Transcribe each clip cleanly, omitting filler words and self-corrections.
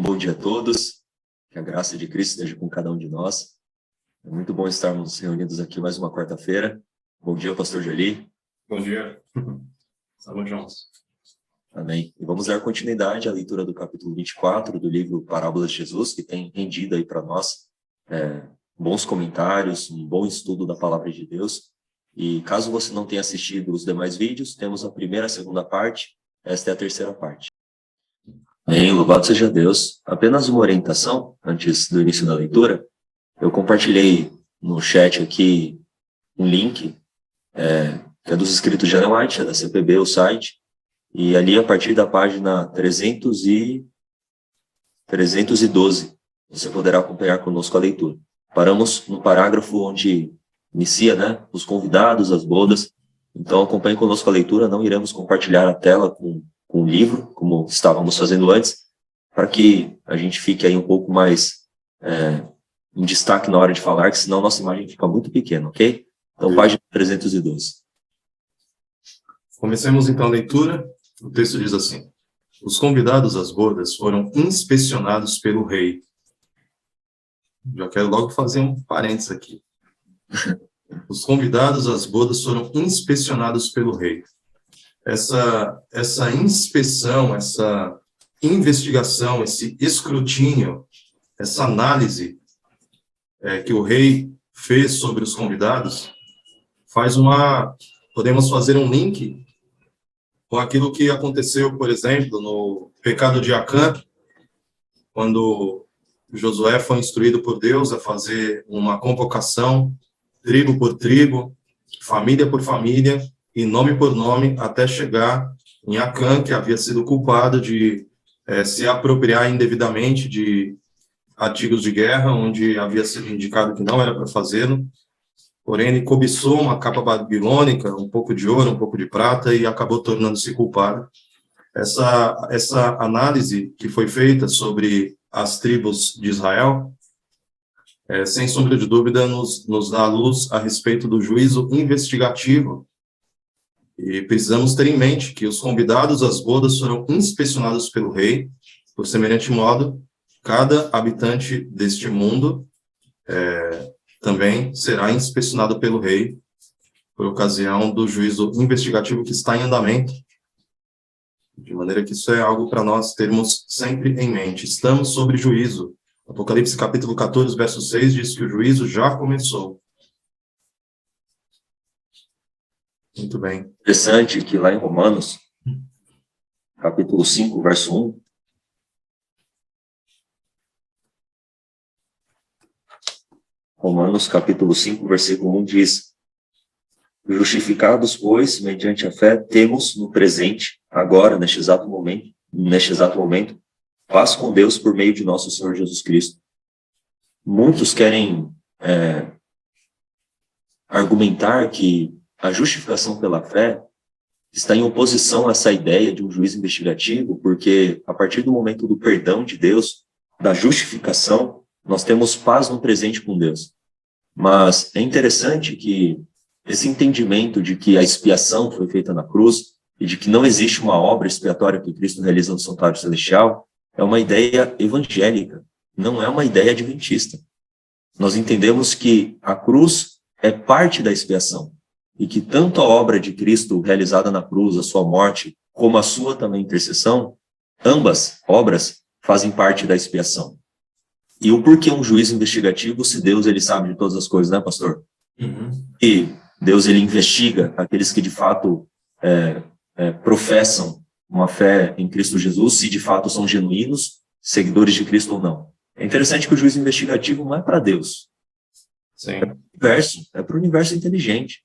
bom dia a todos, que a graça de Cristo esteja com cada um de nós. É muito bom estarmos reunidos aqui mais uma quarta-feira. Bom dia, pastor Joeli. Bom dia. Estamos juntos. Amém. E vamos dar continuidade à leitura do capítulo 24 do livro Parábolas de Jesus, que tem rendido aí para nós bons comentários, um bom estudo da palavra de Deus. E caso você não tenha assistido os demais vídeos, temos a primeira e a segunda parte, esta é a terceira parte. Amém, louvado seja Deus. Apenas uma orientação, antes do início da leitura. Eu compartilhei no chat aqui um link, que é dos escritos de Ellen White, é da CPB, o site. E ali, a partir da página 312, você poderá acompanhar conosco a leitura. Paramos no parágrafo onde inicia, os convidados, as bodas. Então, acompanhe conosco a leitura. Não iremos compartilhar a tela com o livro, como estávamos fazendo antes, para que a gente fique aí um pouco mais em destaque na hora de falar, que senão nossa imagem fica muito pequena, ok? Então, página 312. Comecemos então a leitura. O texto diz assim: os convidados às bodas foram inspecionados pelo rei. Já quero logo fazer um parênteses aqui. Os convidados às bodas foram inspecionados pelo rei. Essa inspeção, essa investigação, esse escrutínio, essa análise que o rei fez sobre os convidados, podemos fazer um link com aquilo que aconteceu, por exemplo, no pecado de Acã, quando Josué foi instruído por Deus a fazer uma convocação, tribo por tribo, família por família, e nome por nome, até chegar em Acã, que havia sido culpado de se apropriar indevidamente de artigos de guerra, onde havia sido indicado que não era para fazê-lo. Porém, ele cobiçou uma capa babilônica, um pouco de ouro, um pouco de prata, e acabou tornando-se culpado. Essa análise que foi feita sobre as tribos de Israel, sem sombra de dúvida, nos dá luz a respeito do juízo investigativo. E precisamos ter em mente que os convidados às bodas foram inspecionados pelo rei. Por semelhante modo, cada habitante deste mundo também será inspecionado pelo rei por ocasião do juízo investigativo que está em andamento. De maneira que isso é algo para nós termos sempre em mente. Estamos sob juízo. Apocalipse capítulo 14, verso 6 diz que o juízo já começou. Muito bem. Interessante que lá em Romanos, capítulo 5, verso 1, Romanos capítulo 5, versículo 1 diz: justificados, pois, mediante a fé, temos no presente, agora, neste exato momento, paz com Deus por meio de nosso Senhor Jesus Cristo. Muitos querem argumentar que a justificação pela fé está em oposição a essa ideia de um juízo investigativo, porque a partir do momento do perdão de Deus, da justificação, nós temos paz no presente com Deus. Mas é interessante que esse entendimento de que a expiação foi feita na cruz e de que não existe uma obra expiatória que Cristo realiza no santuário celestial é uma ideia evangélica, não é uma ideia adventista. Nós entendemos que a cruz é parte da expiação e que tanto a obra de Cristo realizada na cruz, a sua morte, como a sua também intercessão, ambas obras fazem parte da expiação. E o porquê um juízo investigativo, se Deus ele sabe de todas as coisas, né, pastor? Uhum. E Deus ele investiga aqueles que de fato professam uma fé em Cristo Jesus, se de fato são genuínos, seguidores de Cristo ou não. É interessante que o juízo investigativo não é para Deus. Sim. É para o universo inteligente.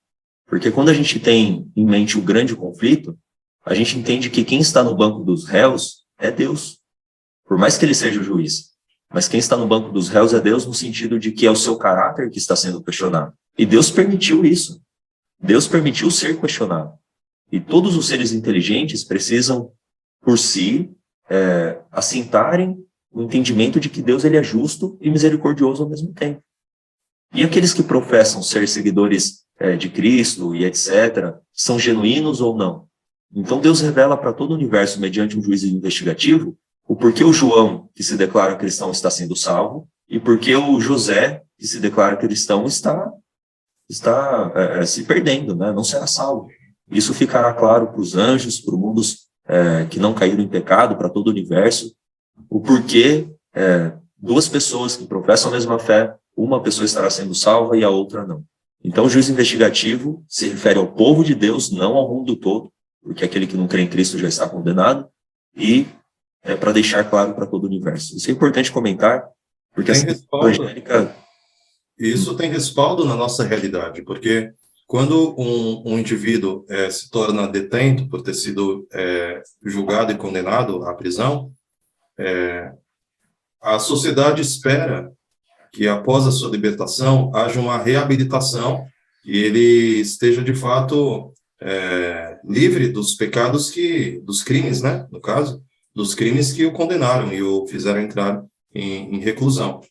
Porque quando a gente tem em mente o grande conflito, a gente entende que quem está no banco dos réus é Deus. Por mais que ele seja o juiz. Mas quem está no banco dos réus é Deus no sentido de que é o seu caráter que está sendo questionado. E Deus permitiu isso. Deus permitiu ser questionado. E todos os seres inteligentes precisam, por si, assentarem o entendimento de que Deus ele é justo e misericordioso ao mesmo tempo. E aqueles que professam ser seguidores de Cristo e etc., são genuínos ou não? Então Deus revela para todo o universo, mediante um juízo investigativo, o porquê o João, que se declara cristão, está sendo salvo, e porquê o José, que se declara cristão, está se perdendo, né? Não será salvo. Isso ficará claro para os anjos, para os mundos que não caíram em pecado, para todo o universo, o porquê duas pessoas que professam a mesma fé, uma pessoa estará sendo salva e a outra não. Então, o juízo investigativo se refere ao povo de Deus, não ao mundo todo, porque aquele que não crê em Cristo já está condenado, e para deixar claro para todo o universo. Isso é importante comentar, porque Tem essa respaldo. evangélica... Isso tem respaldo na nossa realidade, porque quando um indivíduo se torna detento por ter sido julgado e condenado à prisão, a sociedade espera que após a sua libertação haja uma reabilitação e ele esteja de fato livre dos pecados dos crimes, né? No caso, dos crimes que o condenaram e o fizeram entrar em reclusão.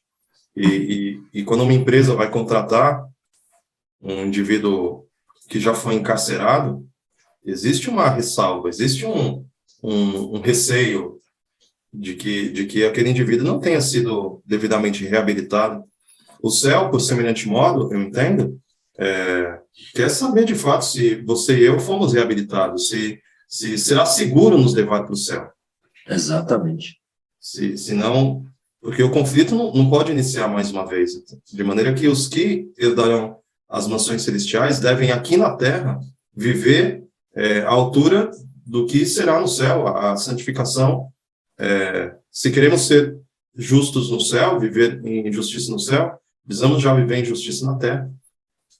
E quando uma empresa vai contratar um indivíduo que já foi encarcerado, existe uma ressalva, existe um receio de que aquele indivíduo não tenha sido devidamente reabilitado. O céu, por semelhante modo, eu entendo, quer saber de fato se você e eu fomos reabilitados, se será seguro nos levar para o céu. Exatamente. Se não, porque o conflito não pode iniciar mais uma vez, de maneira que os que herdarão as mansões celestiais devem aqui na terra viver à altura do que será no céu, a santificação. Se queremos ser justos no céu, viver em justiça no céu, precisamos já viver em justiça na terra.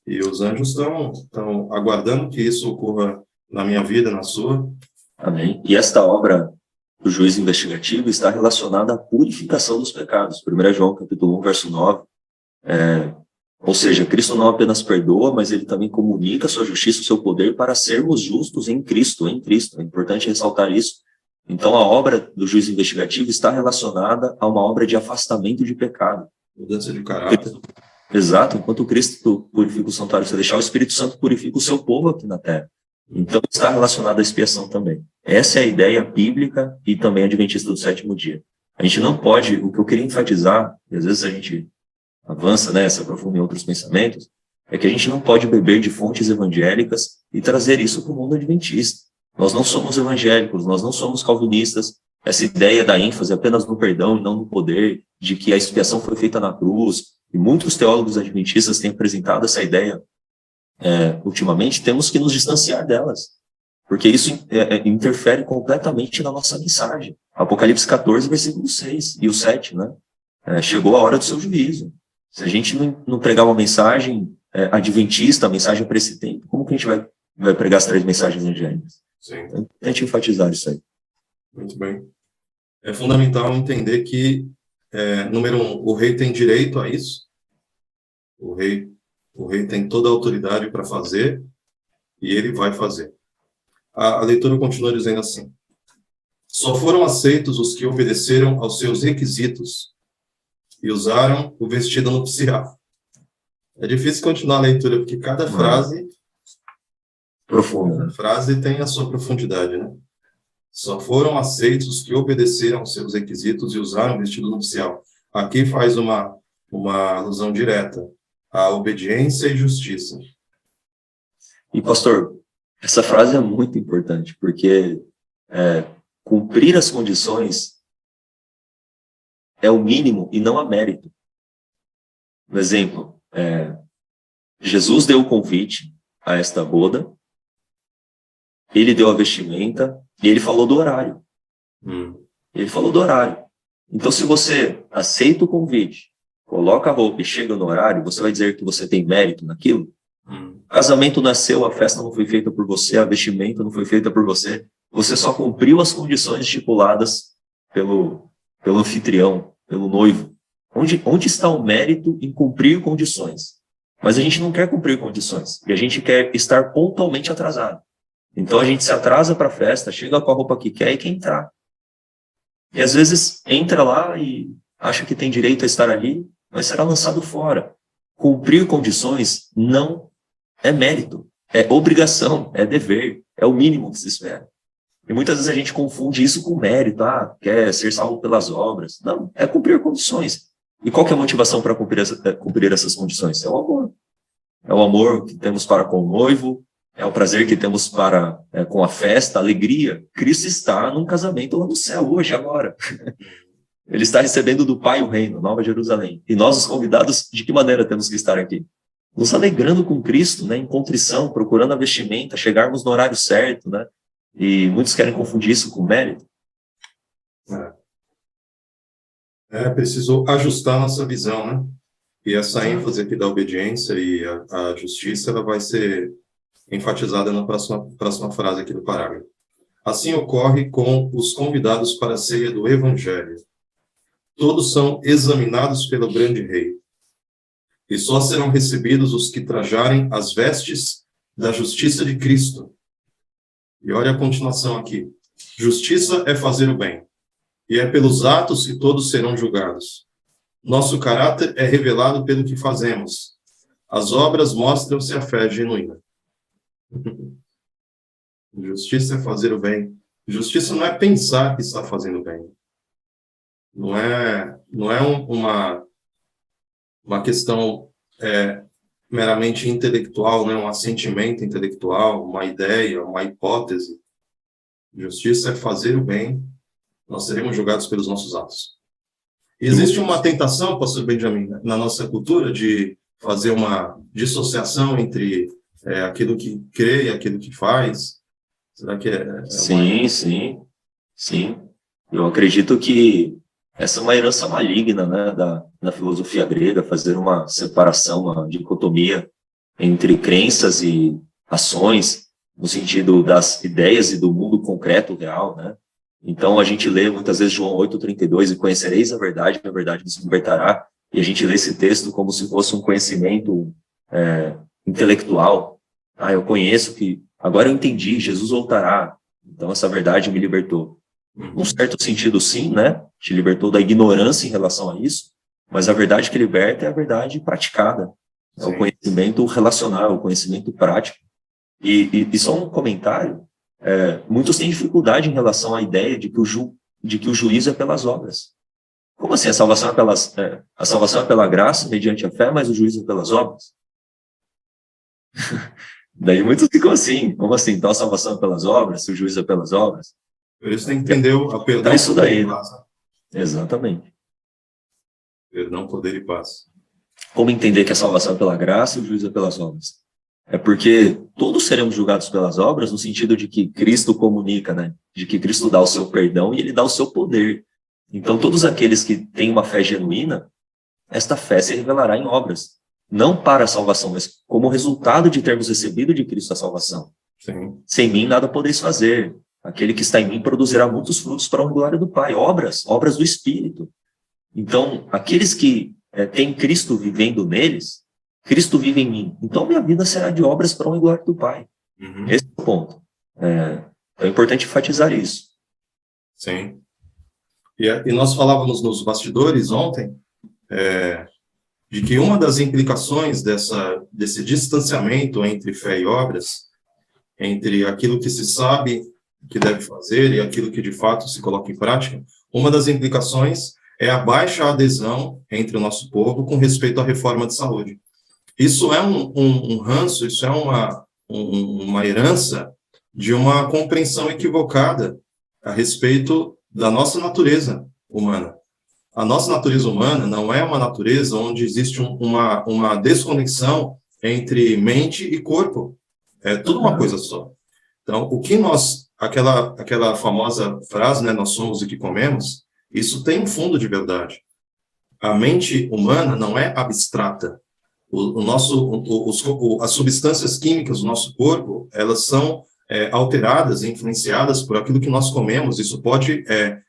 E os anjos estão aguardando que isso ocorra na minha vida, na sua. Amém. E esta obra do juízo investigativo está relacionada à purificação dos pecados. 1 João, capítulo 1, verso 9. Ou seja, Cristo não apenas perdoa, mas ele também comunica a sua justiça, o seu poder para sermos justos em Cristo, em Cristo. É importante ressaltar isso. Então, a obra do juízo investigativo está relacionada a uma obra de afastamento de pecado. Mudança de caráter. Exato. Enquanto Cristo purifica o santuário celestial, o Espírito Santo purifica o seu povo aqui na terra. Então, está relacionado à expiação também. Essa é a ideia bíblica e também adventista do sétimo dia. A gente não pode, o que eu queria enfatizar, e às vezes a gente avança, né, se aprofunda em outros pensamentos, é que a gente não pode beber de fontes evangélicas e trazer isso para o mundo adventista. Nós não somos evangélicos, nós não somos calvinistas. Essa ideia da ênfase apenas no perdão e não no poder, de que a expiação foi feita na cruz, e muitos teólogos adventistas têm apresentado essa ideia ultimamente, temos que nos distanciar delas, porque isso interfere completamente na nossa mensagem. Apocalipse 14, versículo 6 e o 7, né? Chegou a hora do seu juízo. Se a gente não pregar uma mensagem adventista, a mensagem para esse tempo, como que a gente vai pregar as 3 mensagens angélicas? Sim. Então, tente enfatizar isso aí. Muito bem. É fundamental entender que, número 1, o rei tem direito a isso. O rei tem toda a autoridade para fazer, e ele vai fazer. A leitura continua dizendo assim: só foram aceitos os que obedeceram aos seus requisitos e usaram o vestido nupcial. É difícil continuar a leitura, porque cada frase Profunda. A frase tem a sua profundidade, né? Só foram aceitos os que obedeceram aos seus requisitos e usaram o vestido nupcial. Aqui faz uma alusão direta à obediência e justiça. E, pastor, essa frase é muito importante, porque cumprir as condições é o mínimo e não há mérito. Por exemplo, Jesus deu o convite a esta boda, ele deu a vestimenta e ele falou do horário. Ele falou do horário. Então, se você aceita o convite, coloca a roupa e chega no horário, você vai dizer que você tem mérito naquilo? O casamento não é seu, a festa não foi feita por você, a vestimenta não foi feita por você. Você só cumpriu as condições estipuladas pelo anfitrião, pelo noivo. Onde está o mérito em cumprir condições? Mas a gente não quer cumprir condições. E a gente quer estar pontualmente atrasado. Então a gente se atrasa para a festa, chega com a roupa que quer e quer entrar. E às vezes entra lá e acha que tem direito a estar ali, mas será lançado fora. Cumprir condições não é mérito, é obrigação, é dever, é o mínimo que se espera. E muitas vezes a gente confunde isso com mérito, quer ser salvo pelas obras. Não, é cumprir condições. E qual que é a motivação para cumprir essas condições? É o amor. É o amor que temos para com o noivo, é o prazer que temos com a festa, a alegria. Cristo está num casamento lá no céu, hoje, agora. Ele está recebendo do Pai o reino, Nova Jerusalém. E nós, os convidados, de que maneira temos que estar aqui? Nos alegrando com Cristo, né, em contrição, procurando a vestimenta, chegarmos no horário certo, né? E muitos querem confundir isso com mérito. É preciso ajustar nossa visão, né? E essa ênfase aqui da obediência e a justiça, ela vai ser enfatizada na próxima frase aqui do parágrafo. Assim ocorre com os convidados para a ceia do Evangelho. Todos são examinados pelo grande rei. E só serão recebidos os que trajarem as vestes da justiça de Cristo. E olha a continuação aqui. Justiça é fazer o bem. E é pelos atos que todos serão julgados. Nosso caráter é revelado pelo que fazemos. As obras mostram se a fé é genuína. Justiça é fazer o bem. Justiça não é pensar que está fazendo bem. Não é uma questão meramente intelectual, né? Um assentimento intelectual, uma ideia, uma hipótese. Justiça é fazer o bem. Nós seremos julgados pelos nossos atos. Existe uma tentação, pastor Benjamin, na nossa cultura de fazer uma dissociação entre aquilo que crê e aquilo que faz. Será que Sim. Eu acredito que essa é uma herança maligna, né, da filosofia grega, fazer uma separação, uma dicotomia entre crenças e ações, no sentido das ideias e do mundo concreto, real, né? Então, a gente lê muitas vezes João 8,32, e conhecereis a verdade vos libertará, e a gente lê esse texto como se fosse um conhecimento intelectual. Eu conheço que, agora eu entendi, Jesus voltará, então essa verdade me libertou. Num certo sentido, sim, né? Te libertou da ignorância em relação a isso, mas a verdade que liberta é a verdade praticada. É o conhecimento relacional, o conhecimento prático. E só um comentário, muitos têm dificuldade em relação à ideia de que o juízo é pelas obras. Como assim? A salvação é pela graça, mediante a fé, mas o juízo é pelas obras? Daí muitos ficam assim, como assim? Então a salvação é pelas obras, se o juízo é pelas obras? Por isso tem que entender a perdão, isso daí, poder e paz. Exatamente. Perdão, poder e paz. Como entender que a salvação é pela graça e o juízo é pelas obras? É porque todos seremos julgados pelas obras, no sentido de que Cristo comunica, né? De que Cristo dá o seu perdão e ele dá o seu poder. Então, todos aqueles que têm uma fé genuína, esta fé se revelará em obras. Não para a salvação, mas como resultado de termos recebido de Cristo a salvação. Sim. Sem mim nada podeis fazer. Aquele que está em mim produzirá muitos frutos para a glória do Pai. Obras do Espírito. Então, aqueles que têm Cristo vivendo neles, Cristo vive em mim. Então, minha vida será de obras para a glória do Pai. Uhum. Esse é o ponto. É importante enfatizar isso. Sim. E nós falávamos nos bastidores ontem de que uma das implicações desse distanciamento entre fé e obras, entre aquilo que se sabe que deve fazer e aquilo que de fato se coloca em prática, uma das implicações é a baixa adesão entre o nosso povo com respeito à reforma de saúde. Isso é um ranço, isso é uma herança de uma compreensão equivocada a respeito da nossa natureza humana. A nossa natureza humana não é uma natureza onde existe uma desconexão entre mente e corpo. É tudo uma coisa só. Então, o que aquela famosa frase, né, nós somos o que comemos, isso tem um fundo de verdade. A mente humana não é abstrata. As substâncias químicas do nosso corpo, elas são alteradas e influenciadas por aquilo que nós comemos. Isso pode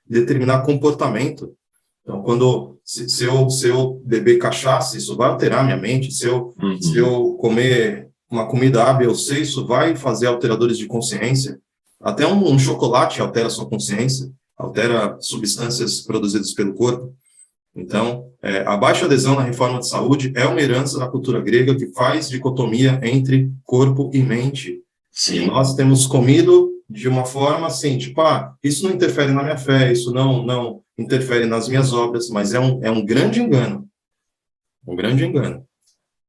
determinar comportamento. Então, se eu beber cachaça, isso vai alterar minha mente. Se eu comer uma comida A, B ou C, isso vai fazer alteradores de consciência. Até um chocolate altera a sua consciência, altera substâncias produzidas pelo corpo. Então, a baixa adesão na reforma de saúde é uma herança da cultura grega que faz dicotomia entre corpo e mente. Sim. E nós temos comido de uma forma assim, tipo, isso não interfere na minha fé, isso não interfere nas minhas obras, mas é um grande engano. Um grande engano.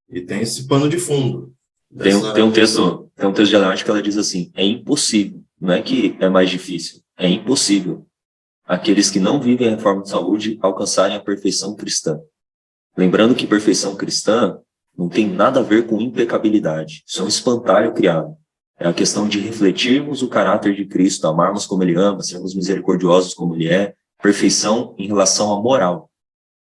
E tem esse pano de fundo. Tem um texto de Ellen White que ela diz assim, é impossível, não é que é mais difícil, é impossível aqueles que não vivem a reforma de saúde alcançarem a perfeição cristã. Lembrando que perfeição cristã não tem nada a ver com impecabilidade, isso é um espantalho criado. É a questão de refletirmos o caráter de Cristo, amarmos como Ele ama, sermos misericordiosos como Ele é, perfeição em relação à moral,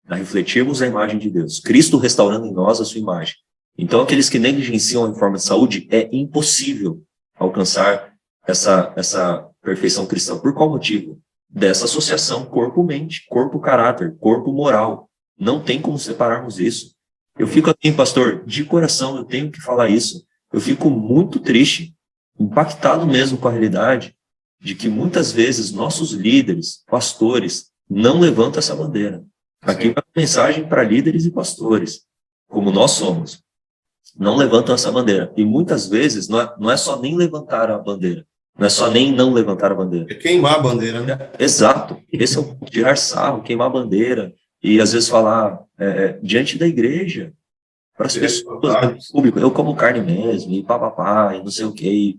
a refletirmos a imagem de Deus, Cristo restaurando em nós a sua imagem. Então, aqueles que negligenciam a reforma de saúde, é impossível alcançar essa perfeição cristã. Por qual motivo? Dessa associação corpo-mente, corpo-caráter, corpo-moral. Não tem como separarmos isso. Eu fico assim, pastor, de coração, eu tenho que falar isso. Eu fico muito triste, impactado mesmo com a realidade de que muitas vezes nossos líderes, pastores, não levantam essa bandeira. Aqui é uma mensagem para líderes e pastores, como nós somos. Não levantam essa bandeira. E muitas vezes não é só nem levantar a bandeira, não é só nem não levantar a bandeira. É queimar a bandeira, né? Exato. Esse é o tirar sarro, queimar a bandeira. E às vezes falar diante da igreja, para as pessoas, público, eu como carne mesmo, e papapá, e não sei o quê.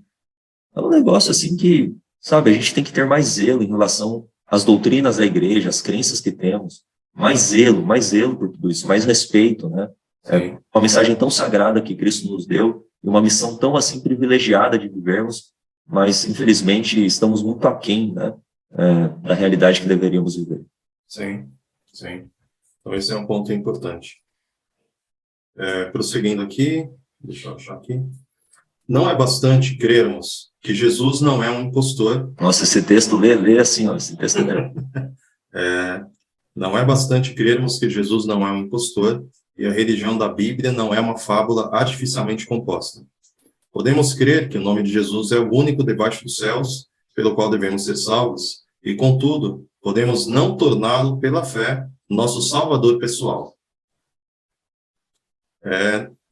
É um negócio assim que, sabe, a gente tem que ter mais zelo em relação às doutrinas da igreja, às crenças que temos. Mais zelo por tudo isso, mais respeito, né? É uma mensagem tão sagrada que Cristo nos deu, e uma missão tão assim privilegiada de vivermos, mas infelizmente estamos muito aquém, né, da realidade que deveríamos viver. Sim. Então esse é um ponto importante. Prosseguindo aqui, deixa eu achar aqui. Não é bastante crermos que Jesus não é um impostor. Nossa, esse texto lê assim, ó, esse texto Não é bastante crermos que Jesus não é um impostor e a religião da Bíblia não é uma fábula artificialmente composta. Podemos crer que o nome de Jesus é o único debaixo dos céus pelo qual devemos ser salvos e, contudo, podemos não torná-lo pela fé nosso salvador pessoal.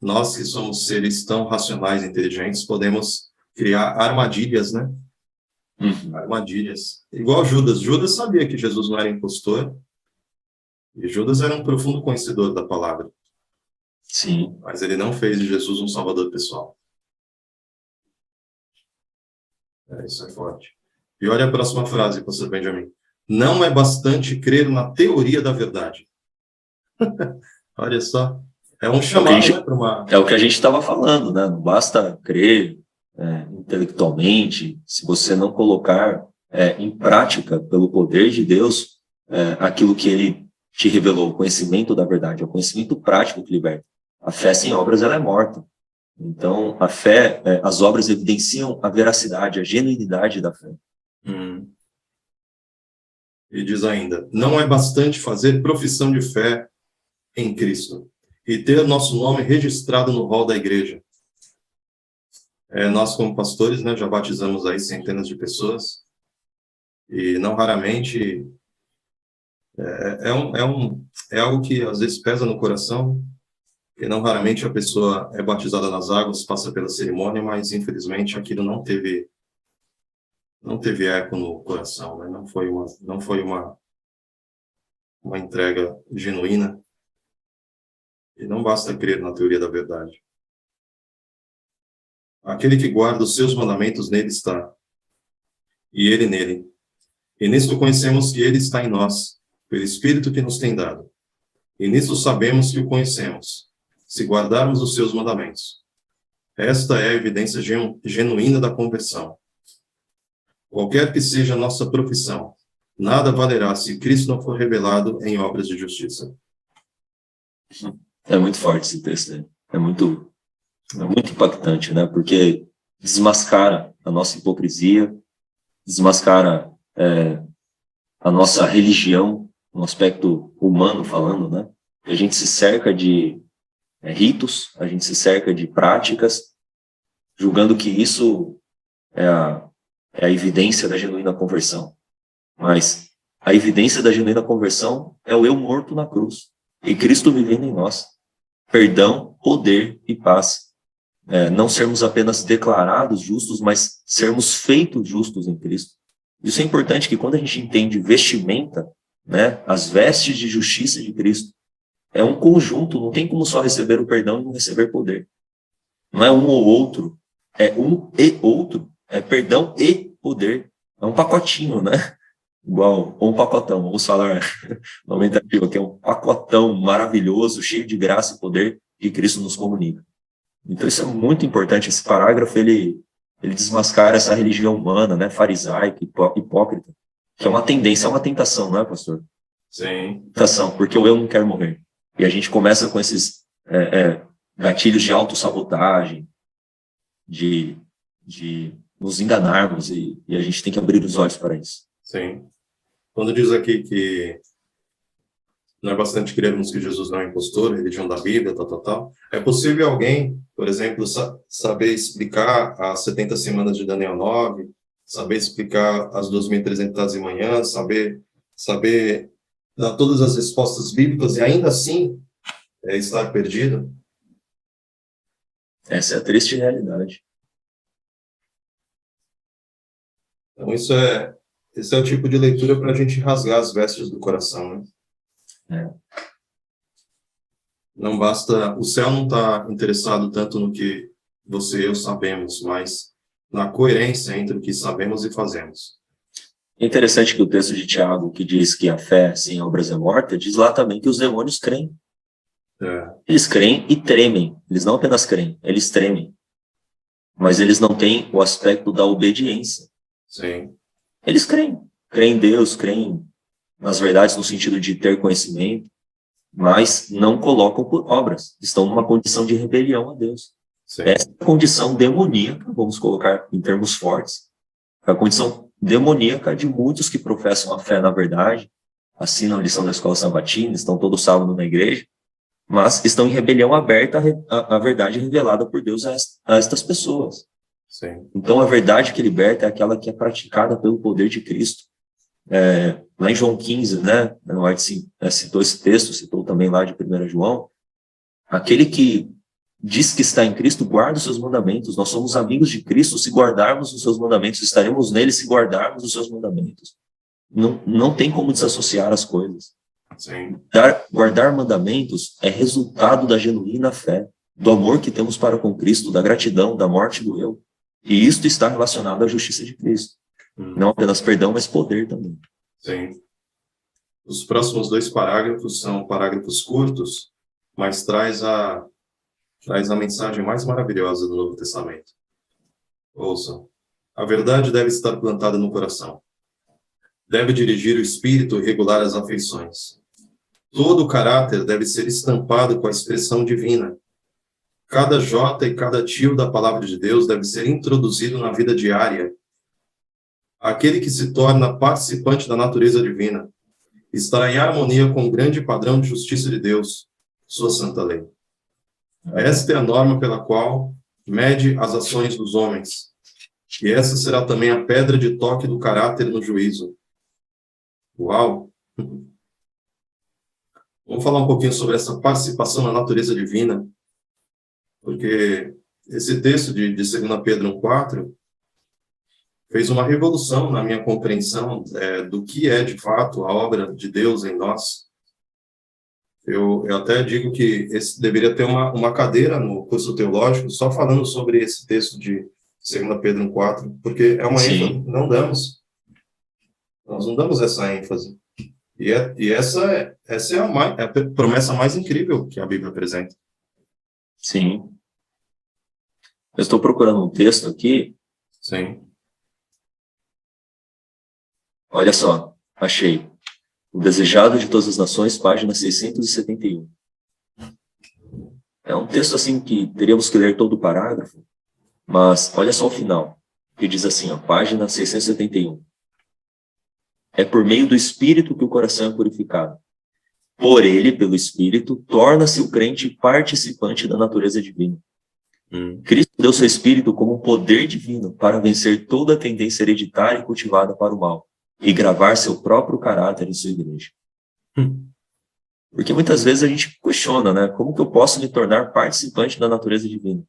Nós que somos seres tão racionais e inteligentes podemos criar armadilhas, né? Armadilhas. Igual Judas. Judas sabia que Jesus não era impostor. E Judas era um profundo conhecedor da palavra. Sim. Mas ele não fez de Jesus um salvador pessoal. Isso é forte. E olha a próxima frase, pastor Benjamin. Não é bastante crer na teoria da verdade. Olha só. É um chamado, né, para uma... É o que a gente estava falando, né? Não basta crer intelectualmente, se você não colocar em prática, pelo poder de Deus, aquilo que Ele te revelou, o conhecimento da verdade, é o conhecimento prático que liberta. A fé sem obras, ela é morta. Então, a fé, as obras evidenciam a veracidade, a genuinidade da fé. E diz ainda, não é bastante fazer profissão de fé em Cristo e ter nosso nome registrado no rol da igreja. Nós, como pastores, né, já batizamos aí centenas de pessoas e não raramente é algo que às vezes pesa no coração, e não raramente a pessoa é batizada nas águas, passa pela cerimônia, mas infelizmente aquilo não teve eco no coração, né? Não foi uma entrega genuína. E não basta crer na teoria da verdade. Aquele que guarda os seus mandamentos nele está, e ele nele. E nisto conhecemos que ele está em nós, pelo Espírito que nos tem dado. E nisto sabemos que o conhecemos, se guardarmos os seus mandamentos. Esta é a evidência genuína da conversão. Qualquer que seja a nossa profissão, nada valerá se Cristo não for revelado em obras de justiça. É muito forte esse texto, né? É muito impactante, né? Porque desmascara a nossa hipocrisia, desmascara a nossa religião, no aspecto humano falando, né? A gente se cerca de ritos, a gente se cerca de práticas, julgando que isso é a evidência da genuína conversão. Mas a evidência da genuína conversão é o eu morto na cruz e Cristo vivendo em nós. Perdão, poder e paz. não sermos apenas declarados justos, mas sermos feitos justos em Cristo. Isso é importante, que quando a gente entende vestimenta, né, as vestes de justiça de Cristo, é um conjunto, não tem como só receber o perdão e não receber poder. Não é um ou outro, é um e outro, é perdão e poder. É um pacotinho, né? Igual, ou um pacotão, vamos falar no aumentativo, que é um pacotão maravilhoso, cheio de graça e poder que Cristo nos comunica. Então isso é muito importante, esse parágrafo, ele desmascara essa religião humana, né, farisaica, hipócrita, que é uma tendência, é uma tentação, não é, pastor? Sim. Tentação, porque o eu não quero morrer. E a gente começa com esses gatilhos de autossabotagem, de nos enganarmos, e a gente tem que abrir os olhos para isso. Sim. Quando diz aqui que não é bastante crermos que Jesus não é impostor, religião da Bíblia, tal. É possível alguém, por exemplo, saber explicar as 70 semanas de Daniel 9, saber explicar as 2.300 de manhã, saber dar todas as respostas bíblicas e ainda assim estar perdido? Essa é a triste realidade. Então, esse é o tipo de leitura para a gente rasgar as vestes do coração, né? Não basta, o céu não está interessado tanto no que você e eu sabemos, mas na coerência entre o que sabemos e fazemos. É interessante que o texto de Tiago, que diz que a fé sem obras é morta, diz lá também que os demônios creem. Eles creem e tremem. Eles não apenas creem, eles tremem. Mas eles não têm o aspecto da obediência. Sim. Eles creem. Creem em Deus, creem nas verdades no sentido de ter conhecimento, mas não colocam por obras. Estão numa condição de rebelião a Deus. Sim. Essa condição demoníaca, vamos colocar em termos fortes, é a condição demoníaca de muitos que professam a fé na verdade, assinam a lição da escola sabatina, estão todo sábado na igreja, mas estão em rebelião aberta à verdade revelada por Deus a estas pessoas. Sim. Então, a verdade que liberta é aquela que é praticada pelo poder de Cristo. Lá em João 15, né, White citou esse texto, citou também lá de 1 João, aquele que diz que está em Cristo, guarda os seus mandamentos. Nós somos amigos de Cristo se guardarmos os seus mandamentos, estaremos nele se guardarmos os seus mandamentos. Não tem como desassociar as coisas. Sim. Guardar mandamentos é resultado da genuína fé, do amor que temos para com Cristo, da gratidão, da morte do eu. E isto está relacionado à justiça de Cristo. Não apenas perdão, mas poder também. Sim. Os próximos 2 parágrafos são parágrafos curtos, mas traz a mensagem mais maravilhosa do Novo Testamento. Ouçam. A verdade deve estar plantada no coração. Deve dirigir o espírito e regular as afeições. Todo o caráter deve ser estampado com a expressão divina. Cada jota e cada tio da palavra de Deus deve ser introduzido na vida diária. Aquele que se torna participante da natureza divina estará em harmonia com o grande padrão de justiça de Deus, sua santa lei. Esta é a norma pela qual mede as ações dos homens, e essa será também a pedra de toque do caráter no juízo. Uau! Vamos falar um pouquinho sobre essa participação na natureza divina, porque esse texto de 2 Pedro 1,4 fez uma revolução na minha compreensão do que é, de fato, a obra de Deus em nós. Eu até digo que esse deveria ter uma cadeira no curso teológico só falando sobre esse texto de 2 Pedro 1,4, porque é uma ênfase que não damos. Nós não damos essa ênfase. E essa é a promessa mais incrível que a Bíblia apresenta. Sim. Eu estou procurando um texto aqui. Sim. Olha só, achei. O Desejado de Todas as Nações, página 671. É um texto assim que teríamos que ler todo o parágrafo, mas olha só o final, que diz assim, ó, página 671. É por meio do Espírito que o coração é purificado. Por ele, pelo Espírito, torna-se o crente participante da natureza divina. Cristo deu seu Espírito como um poder divino para vencer toda a tendência hereditária e cultivada para o mal e gravar seu próprio caráter em sua igreja. Porque muitas vezes a gente questiona, né? Como que eu posso me tornar participante da natureza divina?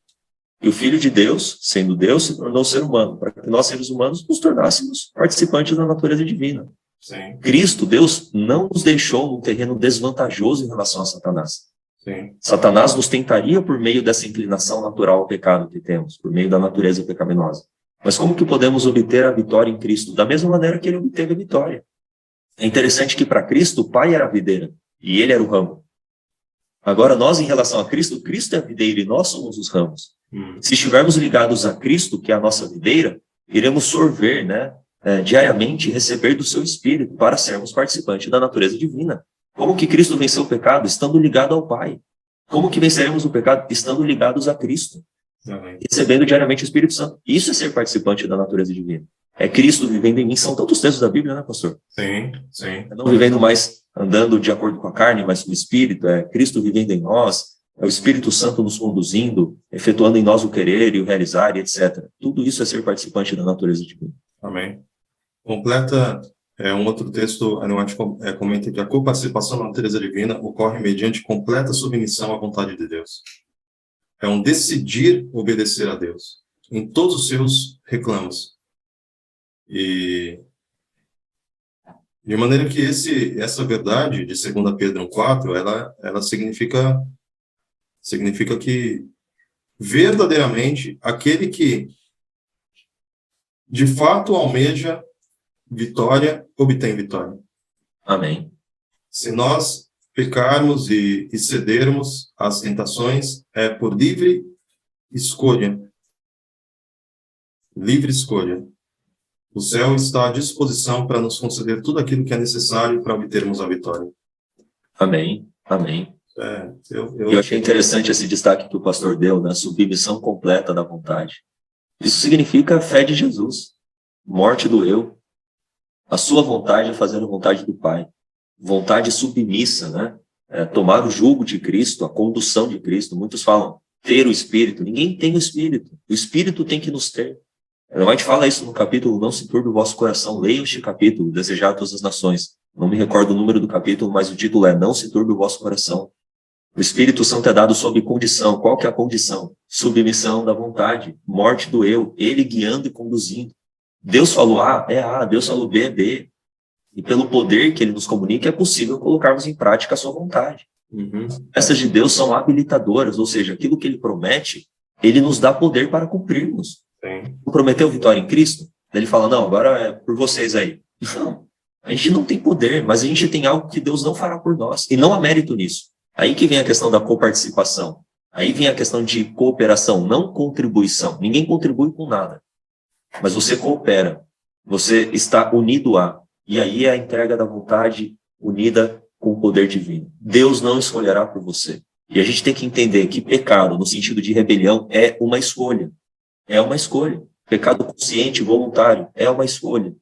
E o Filho de Deus, sendo Deus, se tornou ser humano, para que nós, seres humanos, nos tornássemos participantes da natureza divina. Sim. Cristo, Deus, não nos deixou num terreno desvantajoso em relação a Satanás. Sim. Satanás nos tentaria por meio dessa inclinação natural ao pecado que temos, por meio da natureza pecaminosa. Mas como que podemos obter a vitória em Cristo? Da mesma maneira que ele obteve a vitória. É interessante que para Cristo o Pai era a videira e ele era o ramo. Agora nós, em relação a Cristo, Cristo é a videira e nós somos os ramos. Se estivermos ligados a Cristo, que é a nossa videira, iremos sorver, diariamente, receber do seu Espírito para sermos participantes da natureza divina. Como que Cristo venceu o pecado? Estando ligado ao Pai. Como que venceremos o pecado? Estando ligados a Cristo. Amém. Recebendo diariamente o Espírito Santo. Isso é ser participante da natureza divina. É Cristo vivendo em mim. São tantos textos da Bíblia, né, pastor? Sim, sim. É não vivendo mais andando de acordo com a carne, mas com o Espírito. É Cristo vivendo em nós. É o Espírito Santo nos conduzindo, efetuando em nós o querer e o realizar, e etc. Tudo isso é ser participante da natureza divina. Amém. Completa um outro texto, comenta que a coparticipação na natureza divina ocorre mediante completa submissão à vontade de Deus. É um decidir obedecer a Deus em todos os seus reclamos. E de maneira que essa verdade de 2 Pedro 1,4, ela significa que verdadeiramente aquele que de fato almeja vitória, obtém vitória. Amém. Se nós pecarmos e cedermos às tentações, é por livre escolha. Livre escolha. O céu está à disposição para nos conceder tudo aquilo que é necessário para obtermos a vitória. Amém. Amém. Eu achei interessante esse destaque que o pastor deu, né? Submissão completa da vontade. Isso significa a fé de Jesus. Morte do eu. A sua vontade é fazer a vontade do Pai. Vontade submissa, né? Tomar o jugo de Cristo, a condução de Cristo. Muitos falam ter o Espírito. Ninguém tem o Espírito. O Espírito tem que nos ter. A gente fala isso no capítulo Não se turbe o vosso coração. Leiam este capítulo, Desejar a todas as nações. Não me recordo o número do capítulo, mas o título é Não se turbe o vosso coração. O Espírito Santo é dado sob condição. Qual que é a condição? Submissão da vontade. Morte do eu. Ele guiando e conduzindo. Deus falou A, é A. Deus falou B, é B. E pelo poder que ele nos comunica, é possível colocarmos em prática a sua vontade. Essas de Deus são habilitadoras, ou seja, aquilo que ele promete, ele nos dá poder para cumprirmos. Sim. Prometeu vitória em Cristo? Ele fala, não, agora é por vocês aí. Não, a gente não tem poder, mas a gente tem algo que Deus não fará por nós. E não há mérito nisso. Aí que vem a questão da coparticipação. Aí vem a questão de cooperação, não contribuição. Ninguém contribui com nada. Mas você coopera. Você está unido a. E aí é a entrega da vontade unida com o poder divino. Deus não escolherá por você. E a gente tem que entender que pecado, no sentido de rebelião, é uma escolha. É uma escolha. Pecado consciente, voluntário, é uma escolha.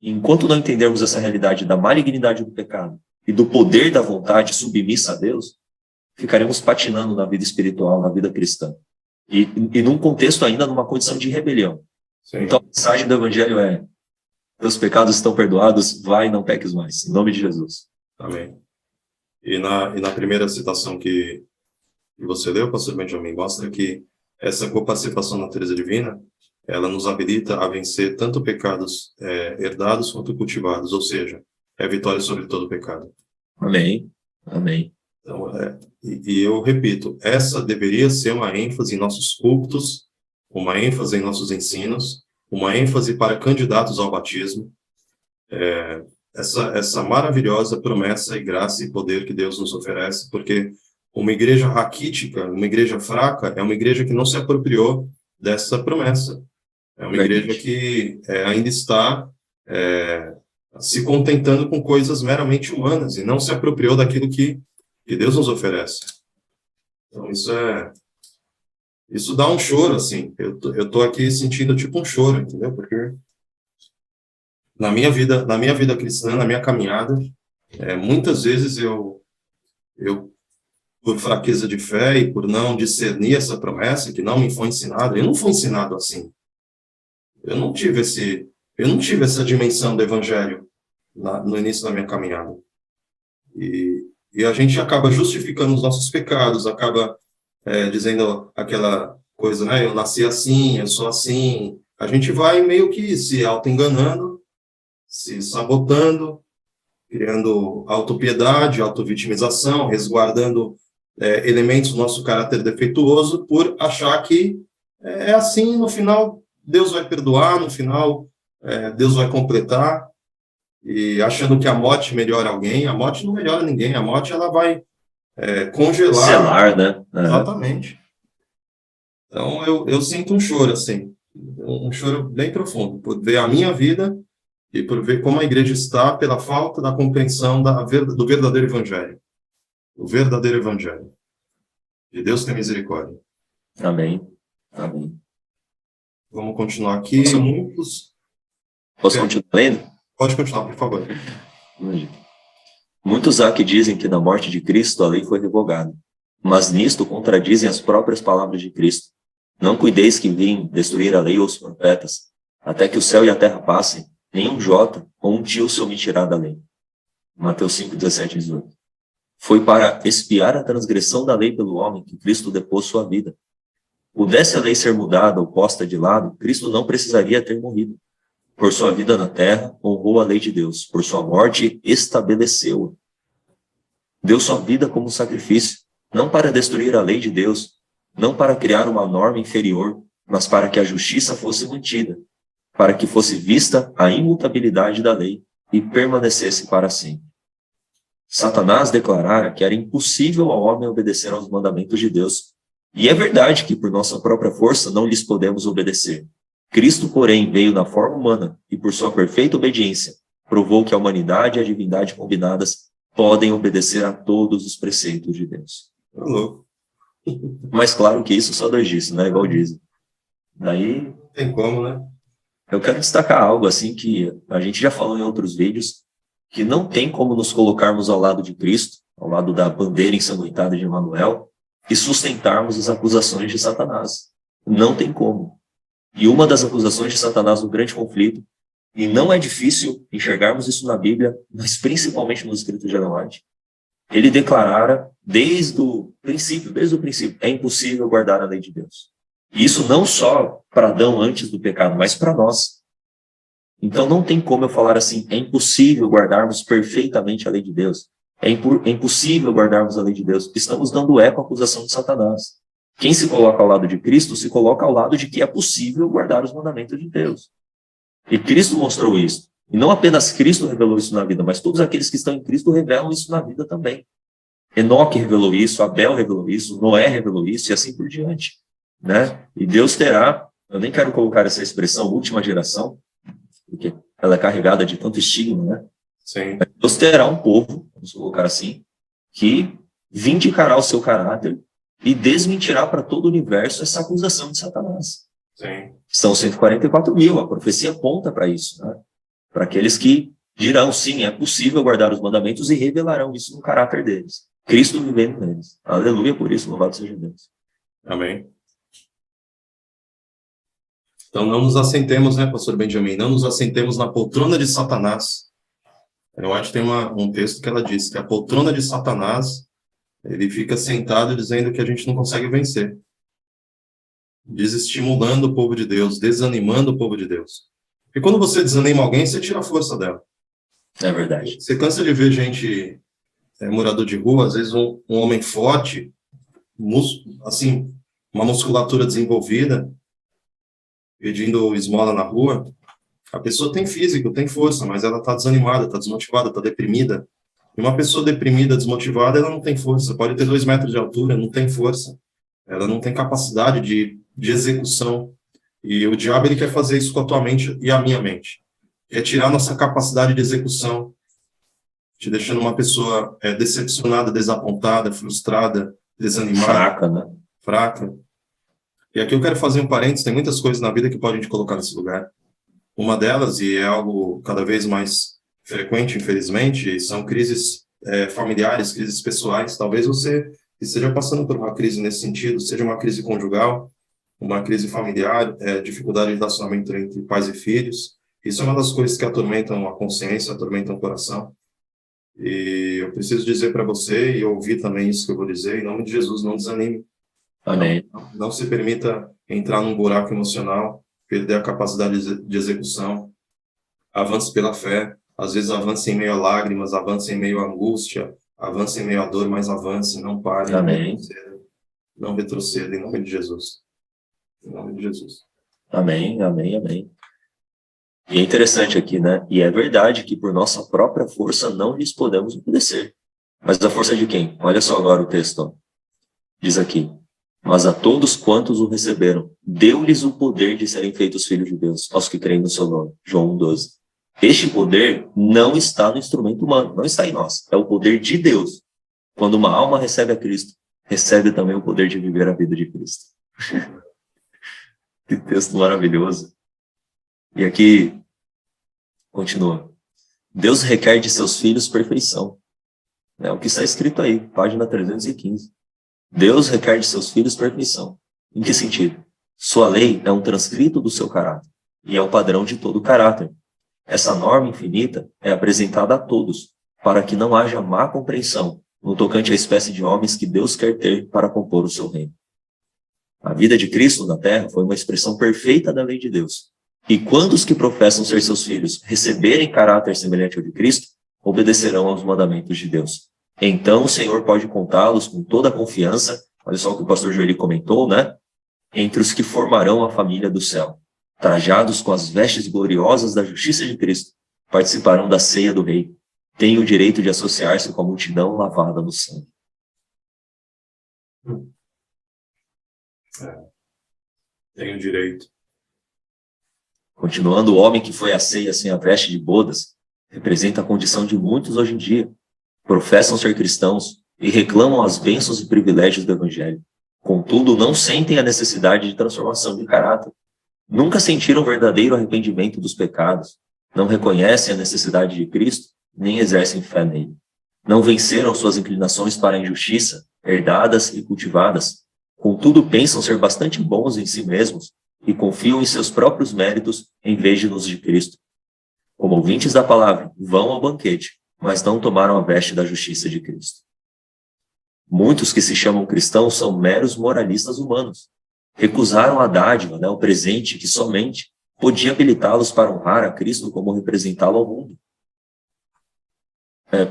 E enquanto não entendermos essa realidade da malignidade do pecado e do poder da vontade submissa a Deus, ficaremos patinando na vida espiritual, na vida cristã. E num contexto ainda, numa condição de rebelião. Sim. Então a mensagem do Evangelho é: teus pecados estão perdoados, vai e não peques mais. Em nome de Jesus. Amém. E na primeira citação que você leu, pastor Benjamin, mostra que essa coparticipação na natureza divina, ela nos habilita a vencer tanto pecados herdados quanto cultivados, ou seja, é a vitória sobre todo pecado. Amém. Amém. Então, e eu repito, essa deveria ser uma ênfase em nossos cultos, uma ênfase em nossos ensinos, uma ênfase para candidatos ao batismo, essa maravilhosa promessa e graça e poder que Deus nos oferece, porque uma igreja raquítica, uma igreja fraca, é uma igreja que não se apropriou dessa promessa. É uma igreja que ainda está se contentando com coisas meramente humanas e não se apropriou daquilo que Deus nos oferece. Então, isso dá um choro, assim. Eu tô aqui sentindo tipo um choro, entendeu? Porque na minha vida cristã, na minha caminhada, muitas vezes eu por fraqueza de fé e por não discernir essa promessa que não me foi ensinada, eu não fui ensinado assim. Eu não tive essa dimensão do evangelho no início da minha caminhada. E a gente acaba justificando os nossos pecados, acaba dizendo aquela coisa, né? Eu nasci assim, eu sou assim. A gente vai meio que se auto-enganando, se sabotando, criando autopiedade, autovitimização, resguardando elementos do nosso caráter defeituoso por achar que é assim, no final Deus vai perdoar, no final Deus vai completar, e achando que a morte melhora alguém. A morte não melhora ninguém, a morte ela vai congelar. Selar, né? Exatamente. Então eu sinto um choro assim, um choro bem profundo, por ver a minha vida e por ver como a igreja está pela falta da compreensão do verdadeiro evangelho. O verdadeiro evangelho. De Deus tem misericórdia. Amém. Amém. Vamos continuar aqui. Posso continuar lendo? Pode continuar, por favor. Muitos há que dizem que na morte de Cristo a lei foi revogada, mas nisto contradizem as próprias palavras de Cristo. Não cuideis que vim destruir a lei ou os profetas, até que o céu e a terra passem, nenhum jota ou um tio se omitirá da lei. Mateus 5, 17 e 18. Foi para expiar a transgressão da lei pelo homem que Cristo depôs sua vida. Pudesse a lei ser mudada ou posta de lado, Cristo não precisaria ter morrido. Por sua vida na terra, honrou a lei de Deus. Por sua morte, estabeleceu-a. Deu sua vida como sacrifício, não para destruir a lei de Deus, não para criar uma norma inferior, mas para que a justiça fosse mantida, para que fosse vista a imutabilidade da lei e permanecesse para sempre. Satanás declarara que era impossível ao homem obedecer aos mandamentos de Deus. E é verdade que por nossa própria força não lhes podemos obedecer. Cristo, porém, veio na forma humana e por sua perfeita obediência provou que a humanidade e a divindade combinadas podem obedecer a todos os preceitos de Deus. Tá louco. Mas claro que isso só Deus disse, né? Igual dizem. Daí... Tem como, né? Eu quero destacar algo assim que a gente já falou em outros vídeos, que não tem como nos colocarmos ao lado de Cristo, ao lado da bandeira ensanguentada de Emanuel, e sustentarmos as acusações de Satanás. Não tem como. E uma das acusações de Satanás no grande conflito, e não é difícil enxergarmos isso na Bíblia, mas principalmente nos escritos de Ellen White, ele declarara desde o princípio, é impossível guardar a lei de Deus. E isso não só para Adão antes do pecado, mas para nós. Então não tem como eu falar assim, é impossível guardarmos perfeitamente a lei de Deus. É impossível guardarmos a lei de Deus. Estamos dando eco à acusação de Satanás. Quem se coloca ao lado de Cristo, se coloca ao lado de que é possível guardar os mandamentos de Deus. E Cristo mostrou isso. E não apenas Cristo revelou isso na vida, mas todos aqueles que estão em Cristo revelam isso na vida também. Enoque revelou isso, Abel revelou isso, Noé revelou isso e assim por diante. Né? E Deus terá, eu nem quero colocar essa expressão última geração, porque ela é carregada de tanto estigma, né? Sim. Deus terá um povo, vamos colocar assim, que vindicará o seu caráter e desmentirá para todo o universo essa acusação de Satanás. Sim. São 144 mil, a profecia aponta para isso, né? Para aqueles que dirão, sim, é possível guardar os mandamentos e revelarão isso no caráter deles. Cristo vivendo neles. Aleluia por isso, louvado seja Deus. Amém. Então não nos assentemos, né, pastor Benjamin, não nos assentemos na poltrona de Satanás. Eu acho que tem um texto que ela diz que a poltrona de Satanás, ele fica sentado dizendo que a gente não consegue vencer. Desestimulando o povo de Deus, desanimando o povo de Deus. E quando você desanima alguém, você tira a força dela. É verdade. Você cansa de ver gente, morador de rua, às vezes um homem forte, assim, uma musculatura desenvolvida, pedindo esmola na rua. A pessoa tem físico, tem força, mas ela está desanimada, está desmotivada, está deprimida. E uma pessoa deprimida, desmotivada, ela não tem força. Pode ter 2 metros de altura, não tem força. Ela não tem capacidade de execução. E o diabo, ele quer fazer isso com a tua mente e a minha mente. Quer tirar nossa capacidade de execução, te deixando uma pessoa decepcionada, desapontada, frustrada, desanimada. Fraca, né? Fraca. E aqui eu quero fazer um parênteses, tem muitas coisas na vida que podem te colocar nesse lugar. Uma delas, e é algo cada vez mais frequente, infelizmente, são crises familiares, crises pessoais. Talvez você esteja passando por uma crise nesse sentido, seja uma crise conjugal, uma crise familiar, dificuldade de relacionamento entre pais e filhos. Isso é uma das coisas que atormentam a consciência, atormentam o coração. E eu preciso dizer para você, e ouvir também isso que eu vou dizer, em nome de Jesus, não desanime. Amém. Não se permita entrar num buraco emocional, perder a capacidade de execução. Avance pela fé. Às vezes avance em meio a lágrimas, avance em meio à angústia, avance em meio à dor, mas avance, não pare, Amém. não retroceda, em nome de Jesus. Em nome de Jesus. Amém, amém, amém. E é interessante aqui, né? E é verdade que por nossa própria força não lhes podemos obedecer. Mas a força de quem? Olha só agora o texto. Ó. Diz aqui. Mas a todos quantos o receberam, deu-lhes o poder de serem feitos filhos de Deus, aos que creem no seu nome. João 1,12. Este poder não está no instrumento humano, não está em nós. É o poder de Deus. Quando uma alma recebe a Cristo, recebe também o poder de viver a vida de Cristo. Que texto maravilhoso. E aqui, continua. Deus requer de seus filhos perfeição. É o que está escrito aí, página 315. Deus requer de seus filhos perfeição. Em que sentido? Sua lei é um transcrito do seu caráter e é o padrão de todo o caráter. Essa norma infinita é apresentada a todos, para que não haja má compreensão no tocante à espécie de homens que Deus quer ter para compor o seu reino. A vida de Cristo na Terra foi uma expressão perfeita da lei de Deus. E quando os que professam ser seus filhos receberem caráter semelhante ao de Cristo, obedecerão aos mandamentos de Deus. Então o Senhor pode contá-los com toda a confiança, olha só o que o pastor Joeli comentou, né? Entre os que formarão a família do céu. Trajados com as vestes gloriosas da justiça de Cristo, participarão da ceia do Rei. Têm o direito de associar-se com a multidão lavada no sangue. Tem o direito. Continuando, o homem que foi à ceia sem a veste de bodas representa a condição de muitos hoje em dia. Professam ser cristãos e reclamam as bênçãos e privilégios do Evangelho. Contudo, não sentem a necessidade de transformação de caráter. Nunca sentiram o verdadeiro arrependimento dos pecados. Não reconhecem a necessidade de Cristo, nem exercem fé nele. Não venceram suas inclinações para a injustiça, herdadas e cultivadas. Contudo, pensam ser bastante bons em si mesmos e confiam em seus próprios méritos em vez de nos de Cristo. Como ouvintes da palavra, vão ao banquete, mas não tomaram a veste da justiça de Cristo. Muitos que se chamam cristãos são meros moralistas humanos. Recusaram a dádiva, o presente que somente podia habilitá-los para honrar a Cristo como representá-lo ao mundo.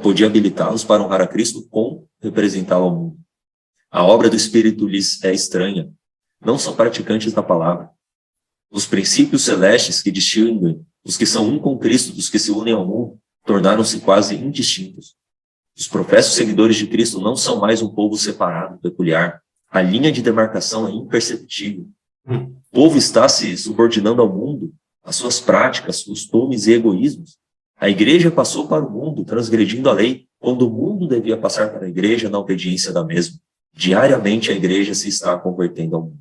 Podia habilitá-los para honrar a Cristo como representá-lo ao mundo. A obra do Espírito lhes é estranha. Não são praticantes da palavra. Os princípios celestes que distinguem os que são um com Cristo dos que se unem ao mundo tornaram-se quase indistintos. Os professos seguidores de Cristo não são mais um povo separado, peculiar. A linha de demarcação é imperceptível. O povo está se subordinando ao mundo, às suas práticas, costumes e egoísmos. A igreja passou para o mundo, transgredindo a lei, quando o mundo devia passar para a igreja na obediência da mesma. Diariamente a igreja se está convertendo ao mundo.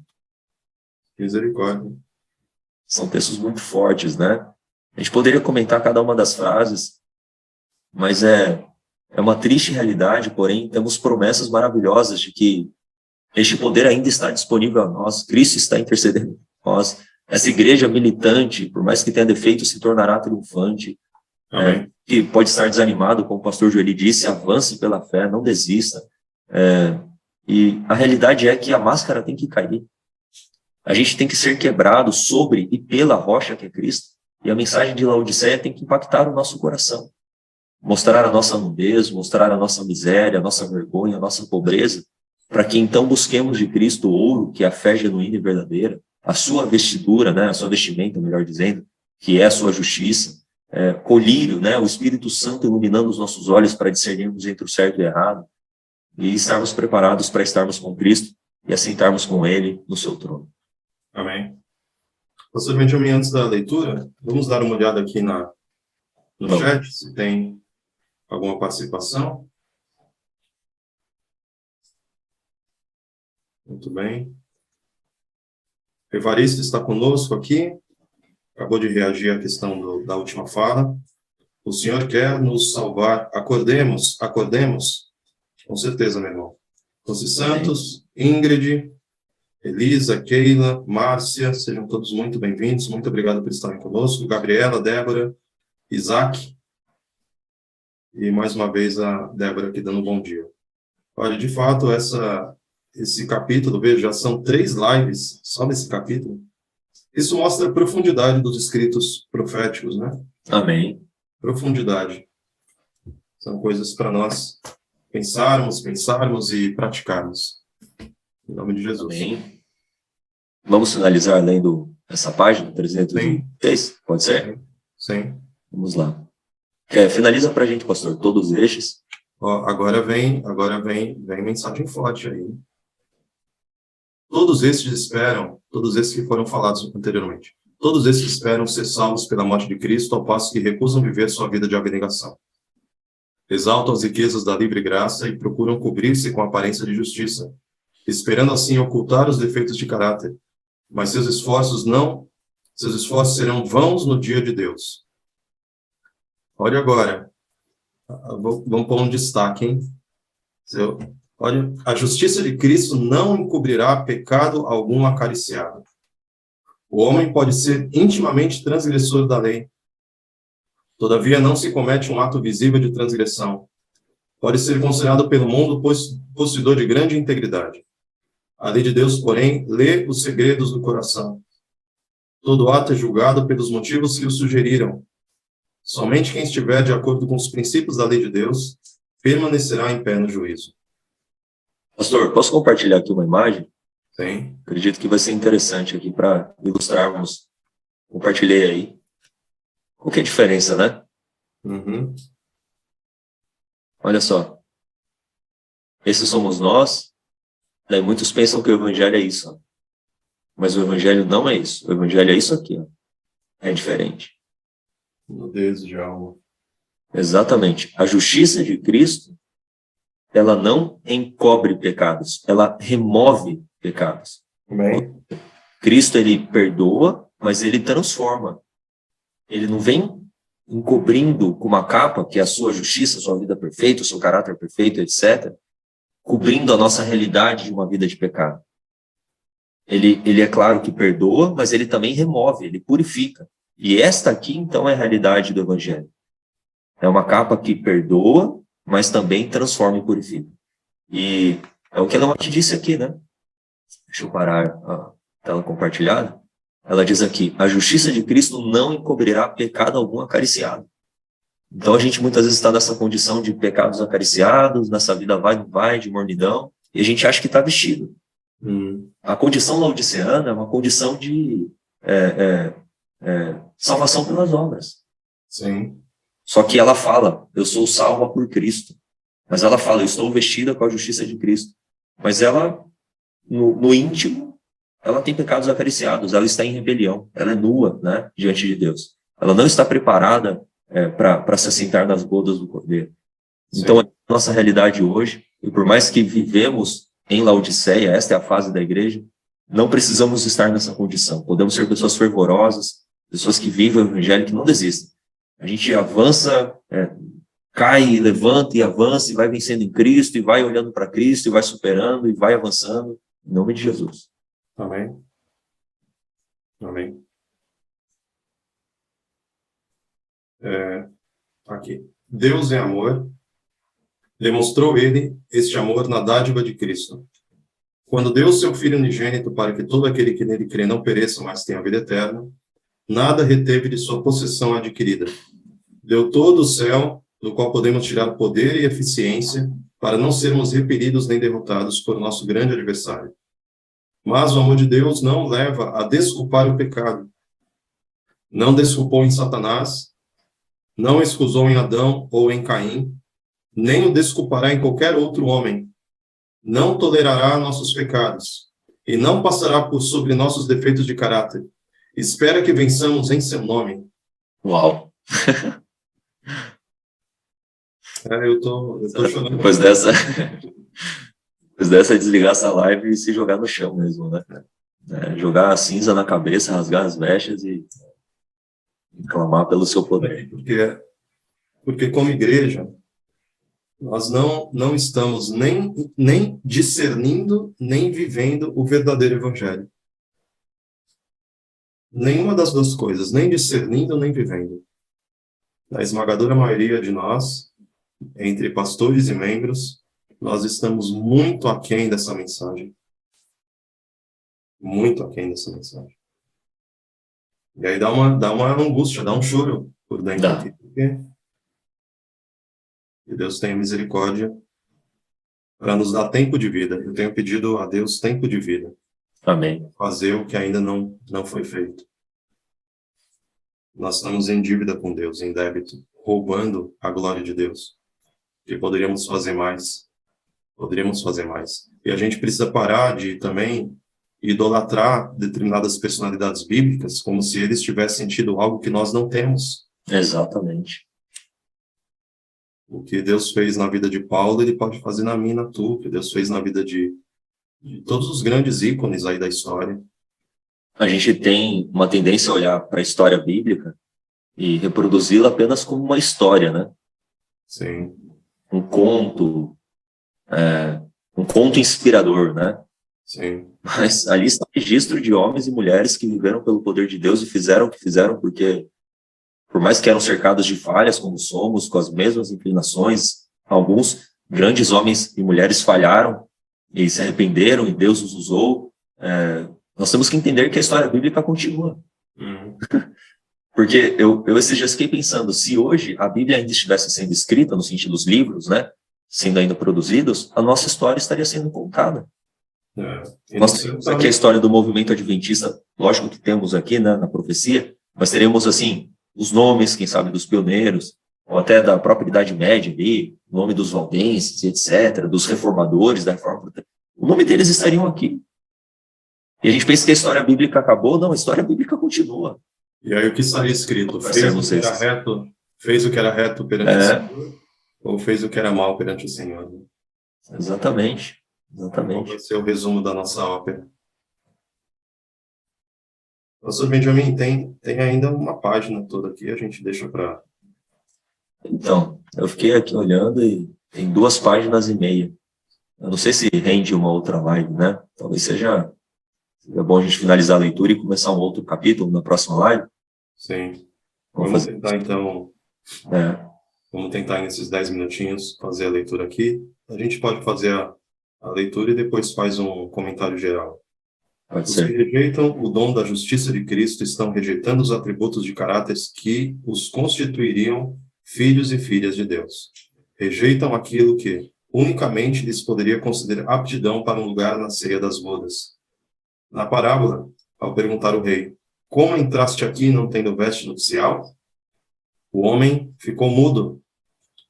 Misericórdia. São textos muito fortes, né? A gente poderia comentar cada uma das frases, mas é uma triste realidade, porém temos promessas maravilhosas de que este poder ainda está disponível a nós, Cristo está intercedendo por nós, essa igreja militante, por mais que tenha defeitos, se tornará triunfante, que pode estar desanimado, como o pastor Joeli disse, avance pela fé, não desista, e a realidade é que a máscara tem que cair, a gente tem que ser quebrado sobre e pela rocha que é Cristo, e a mensagem de Laodiceia tem que impactar o nosso coração, mostrar a nossa nudez, mostrar a nossa miséria, a nossa vergonha, a nossa pobreza, para que então busquemos de Cristo o ouro, que é a fé genuína e verdadeira, a sua vestidura, a sua vestimenta, melhor dizendo, que é a sua justiça, colírio, o Espírito Santo iluminando os nossos olhos para discernirmos entre o certo e o errado, e estarmos preparados para estarmos com Cristo e assentarmos com Ele no seu trono. Amém. Pastor Benjamin, antes da leitura, vamos dar uma olhada aqui no chat, se tem alguma participação. Muito bem. Evaristo está conosco aqui, acabou de reagir à questão da última fala. O Senhor quer nos salvar. Acordemos. Com certeza, meu irmão. José Santos, Ingrid, Elisa, Keila, Márcia, sejam todos muito bem-vindos. Muito obrigado por estarem conosco. Gabriela, Débora, Isaac. E mais uma vez a Débora aqui dando um bom dia. Olha, de fato, essa esse capítulo, veja, já são 3 lives só nesse capítulo. Isso mostra a profundidade dos escritos proféticos, né? Amém. Profundidade. São coisas para nós pensarmos e praticarmos. Em nome de Jesus. Amém. Vamos finalizar lendo essa página, 306? Pode ser? Sim. Vamos lá. Finaliza para a gente, pastor, todos estes. Ó, agora vem mensagem forte aí. Todos estes que foram falados anteriormente, todos estes esperam ser salvos pela morte de Cristo, ao passo que recusam viver sua vida de abnegação. Exaltam as riquezas da livre graça e procuram cobrir-se com a aparência de justiça, esperando assim ocultar os defeitos de caráter, mas seus esforços serão vãos no dia de Deus. Olha agora, vamos pôr um destaque, hein? Olha, a justiça de Cristo não encobrirá pecado algum acariciado. O homem pode ser intimamente transgressor da lei. Todavia, não se comete um ato visível de transgressão. Pode ser considerado pelo mundo possuidor de grande integridade. A lei de Deus, porém, lê os segredos do coração. Todo ato é julgado pelos motivos que o sugeriram. Somente quem estiver de acordo com os princípios da lei de Deus permanecerá em pé no juízo. Pastor, posso compartilhar aqui uma imagem? Sim. Acredito que vai ser interessante aqui para ilustrarmos. Compartilhei aí. Qual que é a diferença, né? Uhum. Olha só. Esses somos nós. Daí muitos pensam que o evangelho é isso. Ó. Mas o evangelho não é isso. O evangelho é isso aqui. Ó. É diferente. Nudez de alma. Exatamente. A justiça de Cristo, ela não encobre pecados. Ela remove pecados. Bem. Cristo, ele perdoa, mas ele transforma. Ele não vem encobrindo com uma capa, que é a sua justiça, a sua vida perfeita, o seu caráter perfeito, etc., cobrindo a nossa realidade de uma vida de pecado. Ele é claro que perdoa, mas ele também remove, ele purifica. E esta aqui, então, é a realidade do Evangelho. É uma capa que perdoa, mas também transforma e purifica. E é o que ela te disse aqui, né? Deixa eu parar a tela compartilhada. Ela diz aqui, a justiça de Cristo não encobrirá pecado algum acariciado. Então a gente muitas vezes está nessa condição de pecados acariciados, nessa vida vai, não vai, de mornidão, e a gente acha que está vestido. A condição laodiceana é uma condição de salvação pelas obras. Sim. Só que ela fala, eu sou salva por Cristo. Mas ela fala, eu estou vestida com a justiça de Cristo. Mas ela, no íntimo, ela tem pecados acariciados, ela está em rebelião, ela é nua, né, diante de Deus. Ela não está preparada para se assentar nas bodas do Cordeiro. Então, é a nossa realidade hoje, e por mais que vivemos em Laodiceia, esta é a fase da igreja, não precisamos estar nessa condição. Podemos ser pessoas fervorosas, pessoas que vivem o evangelho, que não desistem. A gente avança, cai, levanta e avança, e vai vencendo em Cristo, e vai olhando para Cristo, e vai superando, e vai avançando, em nome de Jesus. Amém. Amém. Aqui. Deus é amor. Demonstrou ele este amor na dádiva de Cristo. Quando deu seu Filho unigênito para que todo aquele que nele crê não pereça, mas tenha a vida eterna, nada reteve de sua possessão adquirida. Deu todo o céu, do qual podemos tirar poder e eficiência, para não sermos repelidos nem derrotados por nosso grande adversário. Mas o amor de Deus não leva a desculpar o pecado. Não desculpou em Satanás, não excusou em Adão ou em Caim, nem o desculpará em qualquer outro homem. Não tolerará nossos pecados, e não passará por sobre nossos defeitos de caráter. Espera que vençamos em seu nome. Uau! Eu tô chorando. Depois dessa, desligar essa live e se jogar no chão mesmo, né? Jogar a cinza na cabeça, rasgar as vestes e clamar pelo seu poder. Porque como igreja, nós não estamos nem discernindo, nem vivendo o verdadeiro evangelho. Nenhuma das duas coisas, nem discernindo, nem vivendo. A esmagadora maioria de nós, entre pastores e membros, nós estamos muito aquém dessa mensagem. Muito aquém dessa mensagem. E aí dá uma angústia, dá um choro por dentro Dá. aqui. Porque que Deus tenha misericórdia para nos dar tempo de vida. Eu tenho pedido a Deus tempo de vida. Amém. Fazer o que ainda não foi feito. Nós estamos em dívida com Deus, em débito, roubando a glória de Deus. Que poderíamos fazer mais. Poderíamos fazer mais. E a gente precisa parar de também idolatrar determinadas personalidades bíblicas como se eles tivessem tido algo que nós não temos. Exatamente. O que Deus fez na vida de Paulo, ele pode fazer na minha e na tua. O que Deus fez na vida de todos os grandes ícones aí da história. A gente tem uma tendência a olhar para a história bíblica e reproduzi-la apenas como uma história, né? Sim. Um conto inspirador, né? Sim. Mas ali está o registro de homens e mulheres que viveram pelo poder de Deus e fizeram o que fizeram, porque, por mais que eram cercados de falhas, como somos, com as mesmas inclinações, alguns grandes homens e mulheres falharam e se arrependeram e Deus os usou. Nós temos que entender que a história bíblica continua. Porque eu esses dias fiquei pensando, se hoje a Bíblia ainda estivesse sendo escrita, no sentido dos livros, né, sendo ainda produzidos, a nossa história estaria sendo contada. Nós temos aqui a história do movimento adventista, lógico que temos aqui, né, na profecia, mas teremos, assim, os nomes, quem sabe, dos pioneiros, ou até da própria Idade Média ali, o nome dos valdenses, etc., dos reformadores da Reforma. O nome deles estariam aqui. E a gente pensa que a história bíblica acabou. Não, a história bíblica continua. E aí o que estaria escrito? Fez o que era reto perante o Senhor, ou fez o que era mal perante o Senhor? Exatamente. Qual vai ser o resumo da nossa ópera? Pastor Benjamin, tem ainda uma página toda aqui, a gente deixa para... Então, eu fiquei aqui olhando e tem 2 páginas e meia. Eu não sei se rende uma outra live, né? Talvez seja bom a gente finalizar a leitura e começar um outro capítulo na próxima live. Sim. Vamos tentar, então... Vamos tentar, nesses 10 minutinhos, fazer a leitura aqui. A gente pode fazer a leitura e depois faz um comentário geral. Os que rejeitam o dom da justiça de Cristo estão rejeitando os atributos de caráter que os constituiriam filhos e filhas de Deus. Rejeitam aquilo que unicamente lhes poderia conceder aptidão para um lugar na ceia das bodas. Na parábola, ao perguntar o rei, como entraste aqui não tendo veste nupcial? O homem ficou mudo.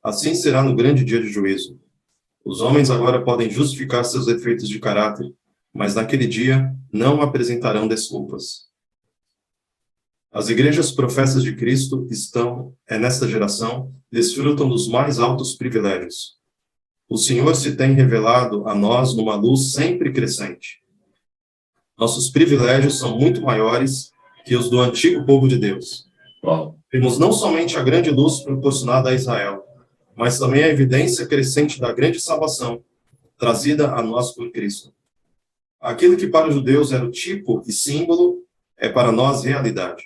Assim será no grande dia de juízo. Os homens agora podem justificar seus defeitos de caráter, mas naquele dia não apresentarão desculpas. As igrejas professas de Cristo nesta geração, desfrutam dos mais altos privilégios. O Senhor se tem revelado a nós numa luz sempre crescente. Nossos privilégios são muito maiores que os do antigo povo de Deus. Temos não somente a grande luz proporcionada a Israel, mas também a evidência crescente da grande salvação, trazida a nós por Cristo. Aquilo que para os judeus era o tipo e símbolo, é para nós realidade.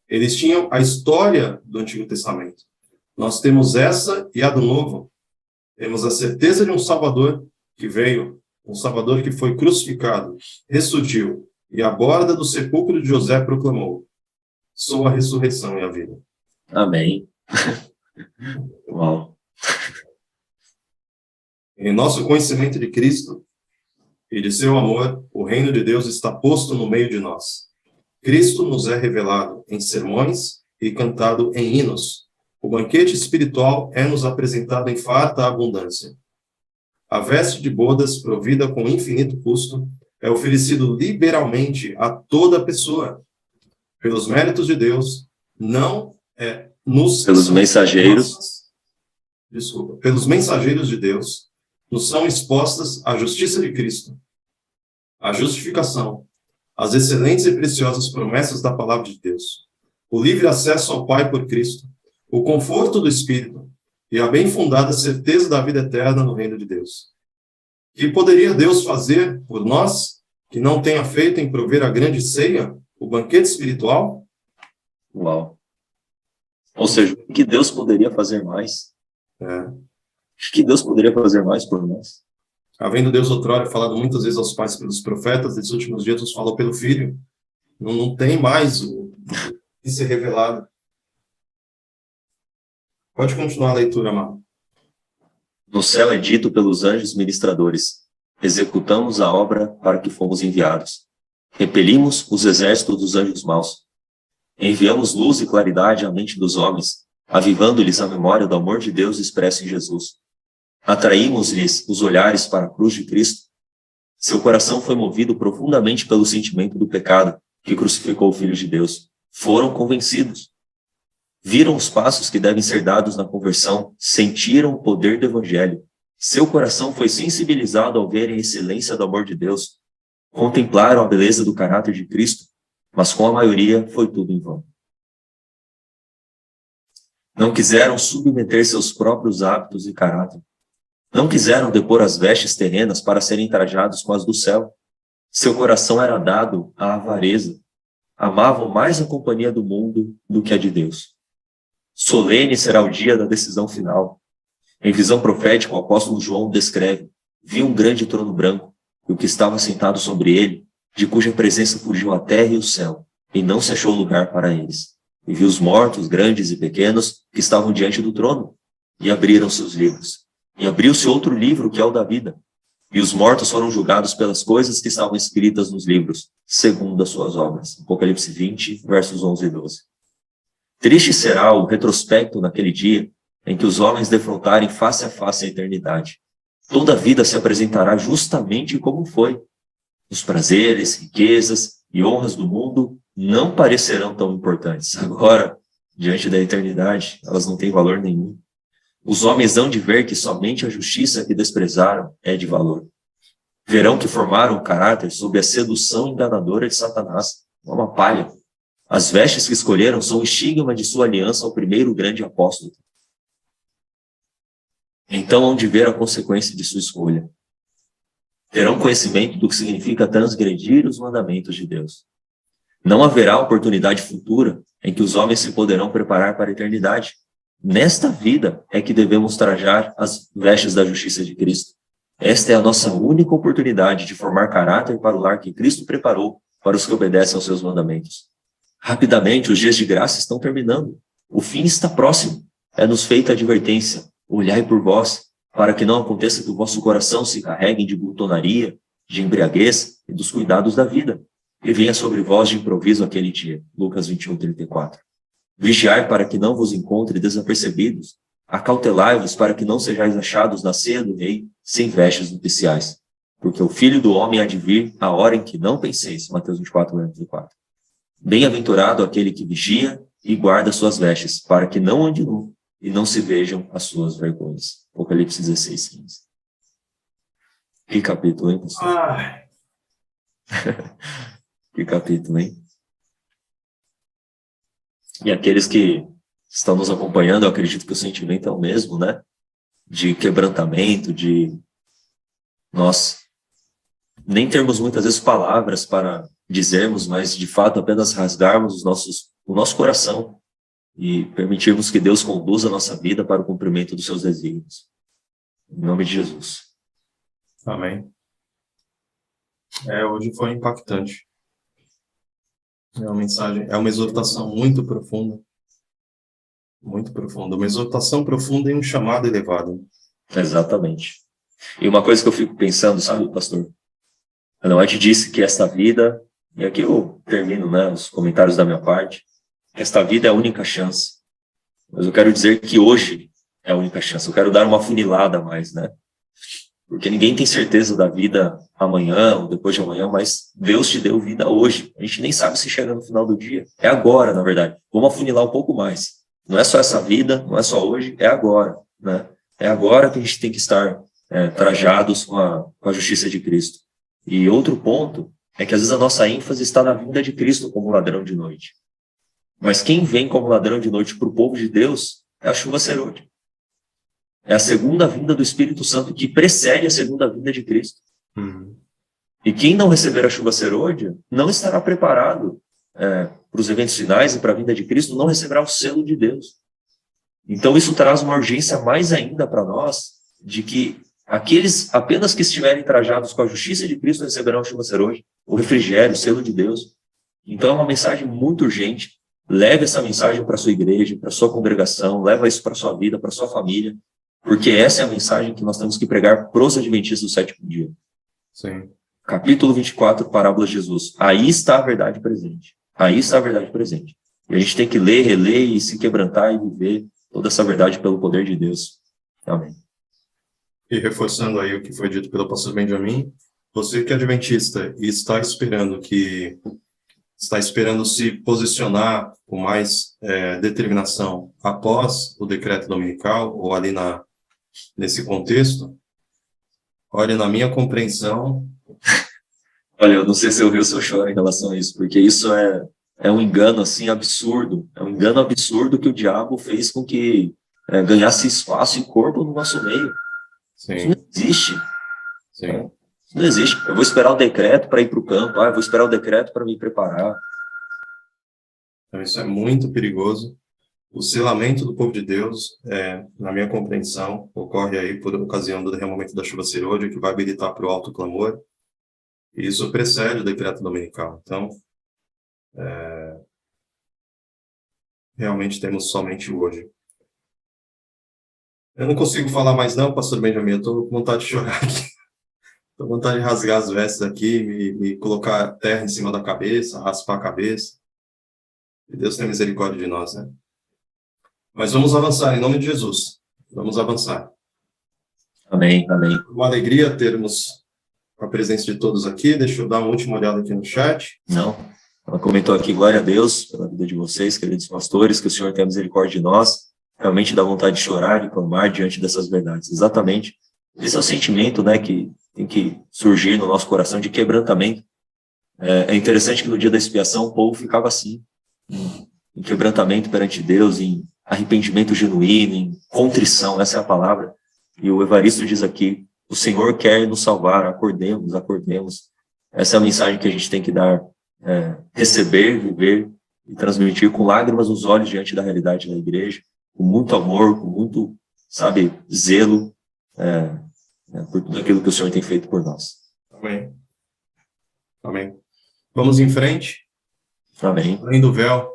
Eles tinham a história do Antigo Testamento. Nós temos essa e a do Novo. Temos a certeza de um Salvador que veio, um Salvador que foi crucificado, ressurgiu, e à borda do sepulcro de José proclamou: sou a ressurreição e a vida. Amém. Uau. Em nosso conhecimento de Cristo e de seu amor, o reino de Deus está posto no meio de nós. Cristo nos é revelado em sermões e cantado em hinos. O banquete espiritual é nos apresentado em farta abundância. A veste de bodas, provida com infinito custo, é oferecido liberalmente a toda pessoa. Pelos méritos de Deus, pelos mensageiros de Deus, nos são expostas a justiça de Cristo, a justificação, as excelentes e preciosas promessas da palavra de Deus, o livre acesso ao Pai por Cristo, o conforto do Espírito e a bem fundada certeza da vida eterna no reino de Deus. Que poderia Deus fazer por nós que não tenha feito em prover a grande ceia, o banquete espiritual? Uau. Ou seja, o que Deus poderia fazer mais? O que Deus poderia fazer mais por nós? Havendo Deus outrora falado muitas vezes aos pais pelos profetas, nesses últimos dias nos falou pelo Filho. Não tem mais o que ser revelado. Pode continuar a leitura, Amado. No céu é dito pelos anjos ministradores: executamos a obra para que fomos enviados. Repelimos os exércitos dos anjos maus. Enviamos luz e claridade à mente dos homens, avivando-lhes a memória do amor de Deus expresso em Jesus. Atraímos-lhes os olhares para a cruz de Cristo. Seu coração foi movido profundamente pelo sentimento do pecado que crucificou o Filho de Deus. Foram convencidos. Viram os passos que devem ser dados na conversão, sentiram o poder do Evangelho. Seu coração foi sensibilizado ao verem a excelência do amor de Deus. Contemplaram a beleza do caráter de Cristo, mas com a maioria foi tudo em vão. Não quiseram submeter seus próprios hábitos e caráter. Não quiseram depor as vestes terrenas para serem trajados com as do céu. Seu coração era dado à avareza. Amavam mais a companhia do mundo do que a de Deus. Solene será o dia da decisão final. Em visão profética, o apóstolo João descreve: vi um grande trono branco, e o que estava sentado sobre ele, de cuja presença fugiu a terra e o céu, e não se achou lugar para eles. E vi os mortos, grandes e pequenos, que estavam diante do trono, e abriram seus livros. E abriu-se outro livro, que é o da vida. E os mortos foram julgados pelas coisas que estavam escritas nos livros, segundo as suas obras. Apocalipse 20, versos 11 e 12. Triste será o retrospecto naquele dia, em que os homens defrontarem face a face a eternidade. Toda a vida se apresentará justamente como foi. Os prazeres, riquezas e honras do mundo não parecerão tão importantes. Agora, diante da eternidade, elas não têm valor nenhum. Os homens hão de ver que somente a justiça que desprezaram é de valor. Verão que formaram o caráter sob a sedução enganadora de Satanás, uma palha. As vestes que escolheram são o estigma de sua aliança ao primeiro grande apóstolo. Então hão de ver a consequência de sua escolha. Terão conhecimento do que significa transgredir os mandamentos de Deus. Não haverá oportunidade futura em que os homens se poderão preparar para a eternidade. Nesta vida é que devemos trajar as vestes da justiça de Cristo. Esta é a nossa única oportunidade de formar caráter para o lar que Cristo preparou para os que obedecem aos seus mandamentos. Rapidamente, os dias de graça estão terminando. O fim está próximo. É-nos feita a advertência: olhai por vós, para que não aconteça que o vosso coração se carregue de glutonaria, de embriaguez e dos cuidados da vida, e venha sobre vós de improviso aquele dia. Lucas 21, 34. Vigiai para que não vos encontre desapercebidos. Acautelai-vos para que não sejais achados na ceia do rei, sem vestes nupciais. Porque o Filho do Homem há de vir a hora em que não penseis. Mateus 24, 24. Bem-aventurado aquele que vigia e guarda suas vestes, para que não ande nu e não se vejam as suas vergonhas. Apocalipse 16, 15. Que capítulo, hein, pastor? Que capítulo, hein? E aqueles que estão nos acompanhando, eu acredito que o sentimento é o mesmo, né? De quebrantamento, de nós nem termos muitas vezes palavras para dizermos, mas de fato apenas rasgarmos o nosso coração e permitirmos que Deus conduza a nossa vida para o cumprimento dos seus desígnios. Em nome de Jesus. Amém. Hoje foi impactante. É uma mensagem, é uma exortação muito profunda. Muito profunda. Uma exortação profunda e um chamado elevado. Exatamente. E uma coisa que eu fico pensando, sabe, pastor? Ellen White disse que esta vida, e aqui eu termino, né, os comentários da minha parte, esta vida é a única chance. Mas eu quero dizer que hoje é a única chance. Eu quero dar uma funilada a mais, né? Porque ninguém tem certeza da vida amanhã ou depois de amanhã, mas Deus te deu vida hoje. A gente nem sabe se chega no final do dia. É agora, na verdade. Vamos afunilar um pouco mais. Não é só essa vida, não é só hoje, é agora, né? É agora que a gente tem que estar trajados com a justiça de Cristo. E outro ponto é que às vezes a nossa ênfase está na vinda de Cristo como ladrão de noite. Mas quem vem como ladrão de noite para o povo de Deus é a chuva serôdia. É a segunda vinda do Espírito Santo que precede a segunda vinda de Cristo. E quem não receber a chuva serôdia não estará preparado para os eventos finais e para a vinda de Cristo, não receberá o selo de Deus. Então isso traz uma urgência mais ainda para nós de que aqueles apenas que estiverem trajados com a justiça de Cristo receberão a chuva serôdia, o refrigério, o selo de Deus. Então é uma mensagem muito urgente. Leve essa mensagem para a sua igreja, para a sua congregação, leva isso para a sua vida, para a sua família, porque essa é a mensagem que nós temos que pregar para os adventistas do sétimo dia. Sim. Capítulo 24, parábola de Jesus. Aí está a verdade presente. Aí está a verdade presente. E a gente tem que ler, reler e se quebrantar e viver toda essa verdade pelo poder de Deus. Amém. E reforçando aí o que foi dito pelo pastor Benjamin, você que é adventista e está esperando se posicionar com mais determinação após o decreto dominical, ou ali nesse contexto, olha, na minha compreensão... Olha, eu não sei se eu vi o seu choro em relação a isso, porque isso é um engano, assim, absurdo. É um engano absurdo que o diabo fez com que ganhasse espaço e corpo no nosso meio. Sim. Isso não existe. Sim. Isso não existe. Eu vou esperar o decreto para ir para o campo, eu vou esperar o decreto para me preparar. Então, isso é muito perigoso. O selamento do povo de Deus, na minha compreensão, ocorre aí por ocasião do derramamento da chuva serôdia, que vai habilitar para o alto clamor. E isso precede o decreto dominical. Então, realmente temos somente hoje. Eu não consigo falar mais não, pastor Benjamin, eu estou com vontade de chorar aqui. Estou com vontade de rasgar as vestes aqui, me colocar terra em cima da cabeça, raspar a cabeça. Que Deus tenha misericórdia de nós, né? Mas vamos avançar, em nome de Jesus. Vamos avançar. Amém, amém. Uma alegria termos a presença de todos aqui. Deixa eu dar uma última olhada aqui no chat. Não. Ela comentou aqui, glória a Deus pela vida de vocês, queridos pastores, que o Senhor tenha misericórdia de nós. Realmente dá vontade de chorar e clamar diante dessas verdades. Exatamente. Esse é o sentimento, né, que tem que surgir no nosso coração de quebrantamento. É interessante que no dia da expiação o povo ficava assim, em quebrantamento perante Deus, em arrependimento genuíno, em contrição, essa é a palavra. E o Evaristo diz aqui, o Senhor quer nos salvar, acordemos, acordemos. Essa é a mensagem que a gente tem que dar, receber, viver e transmitir com lágrimas nos olhos diante da realidade da igreja, com muito amor, com muito, zelo, por tudo aquilo que o Senhor tem feito por nós. Amém. Amém. Vamos em frente. Amém. Além do véu.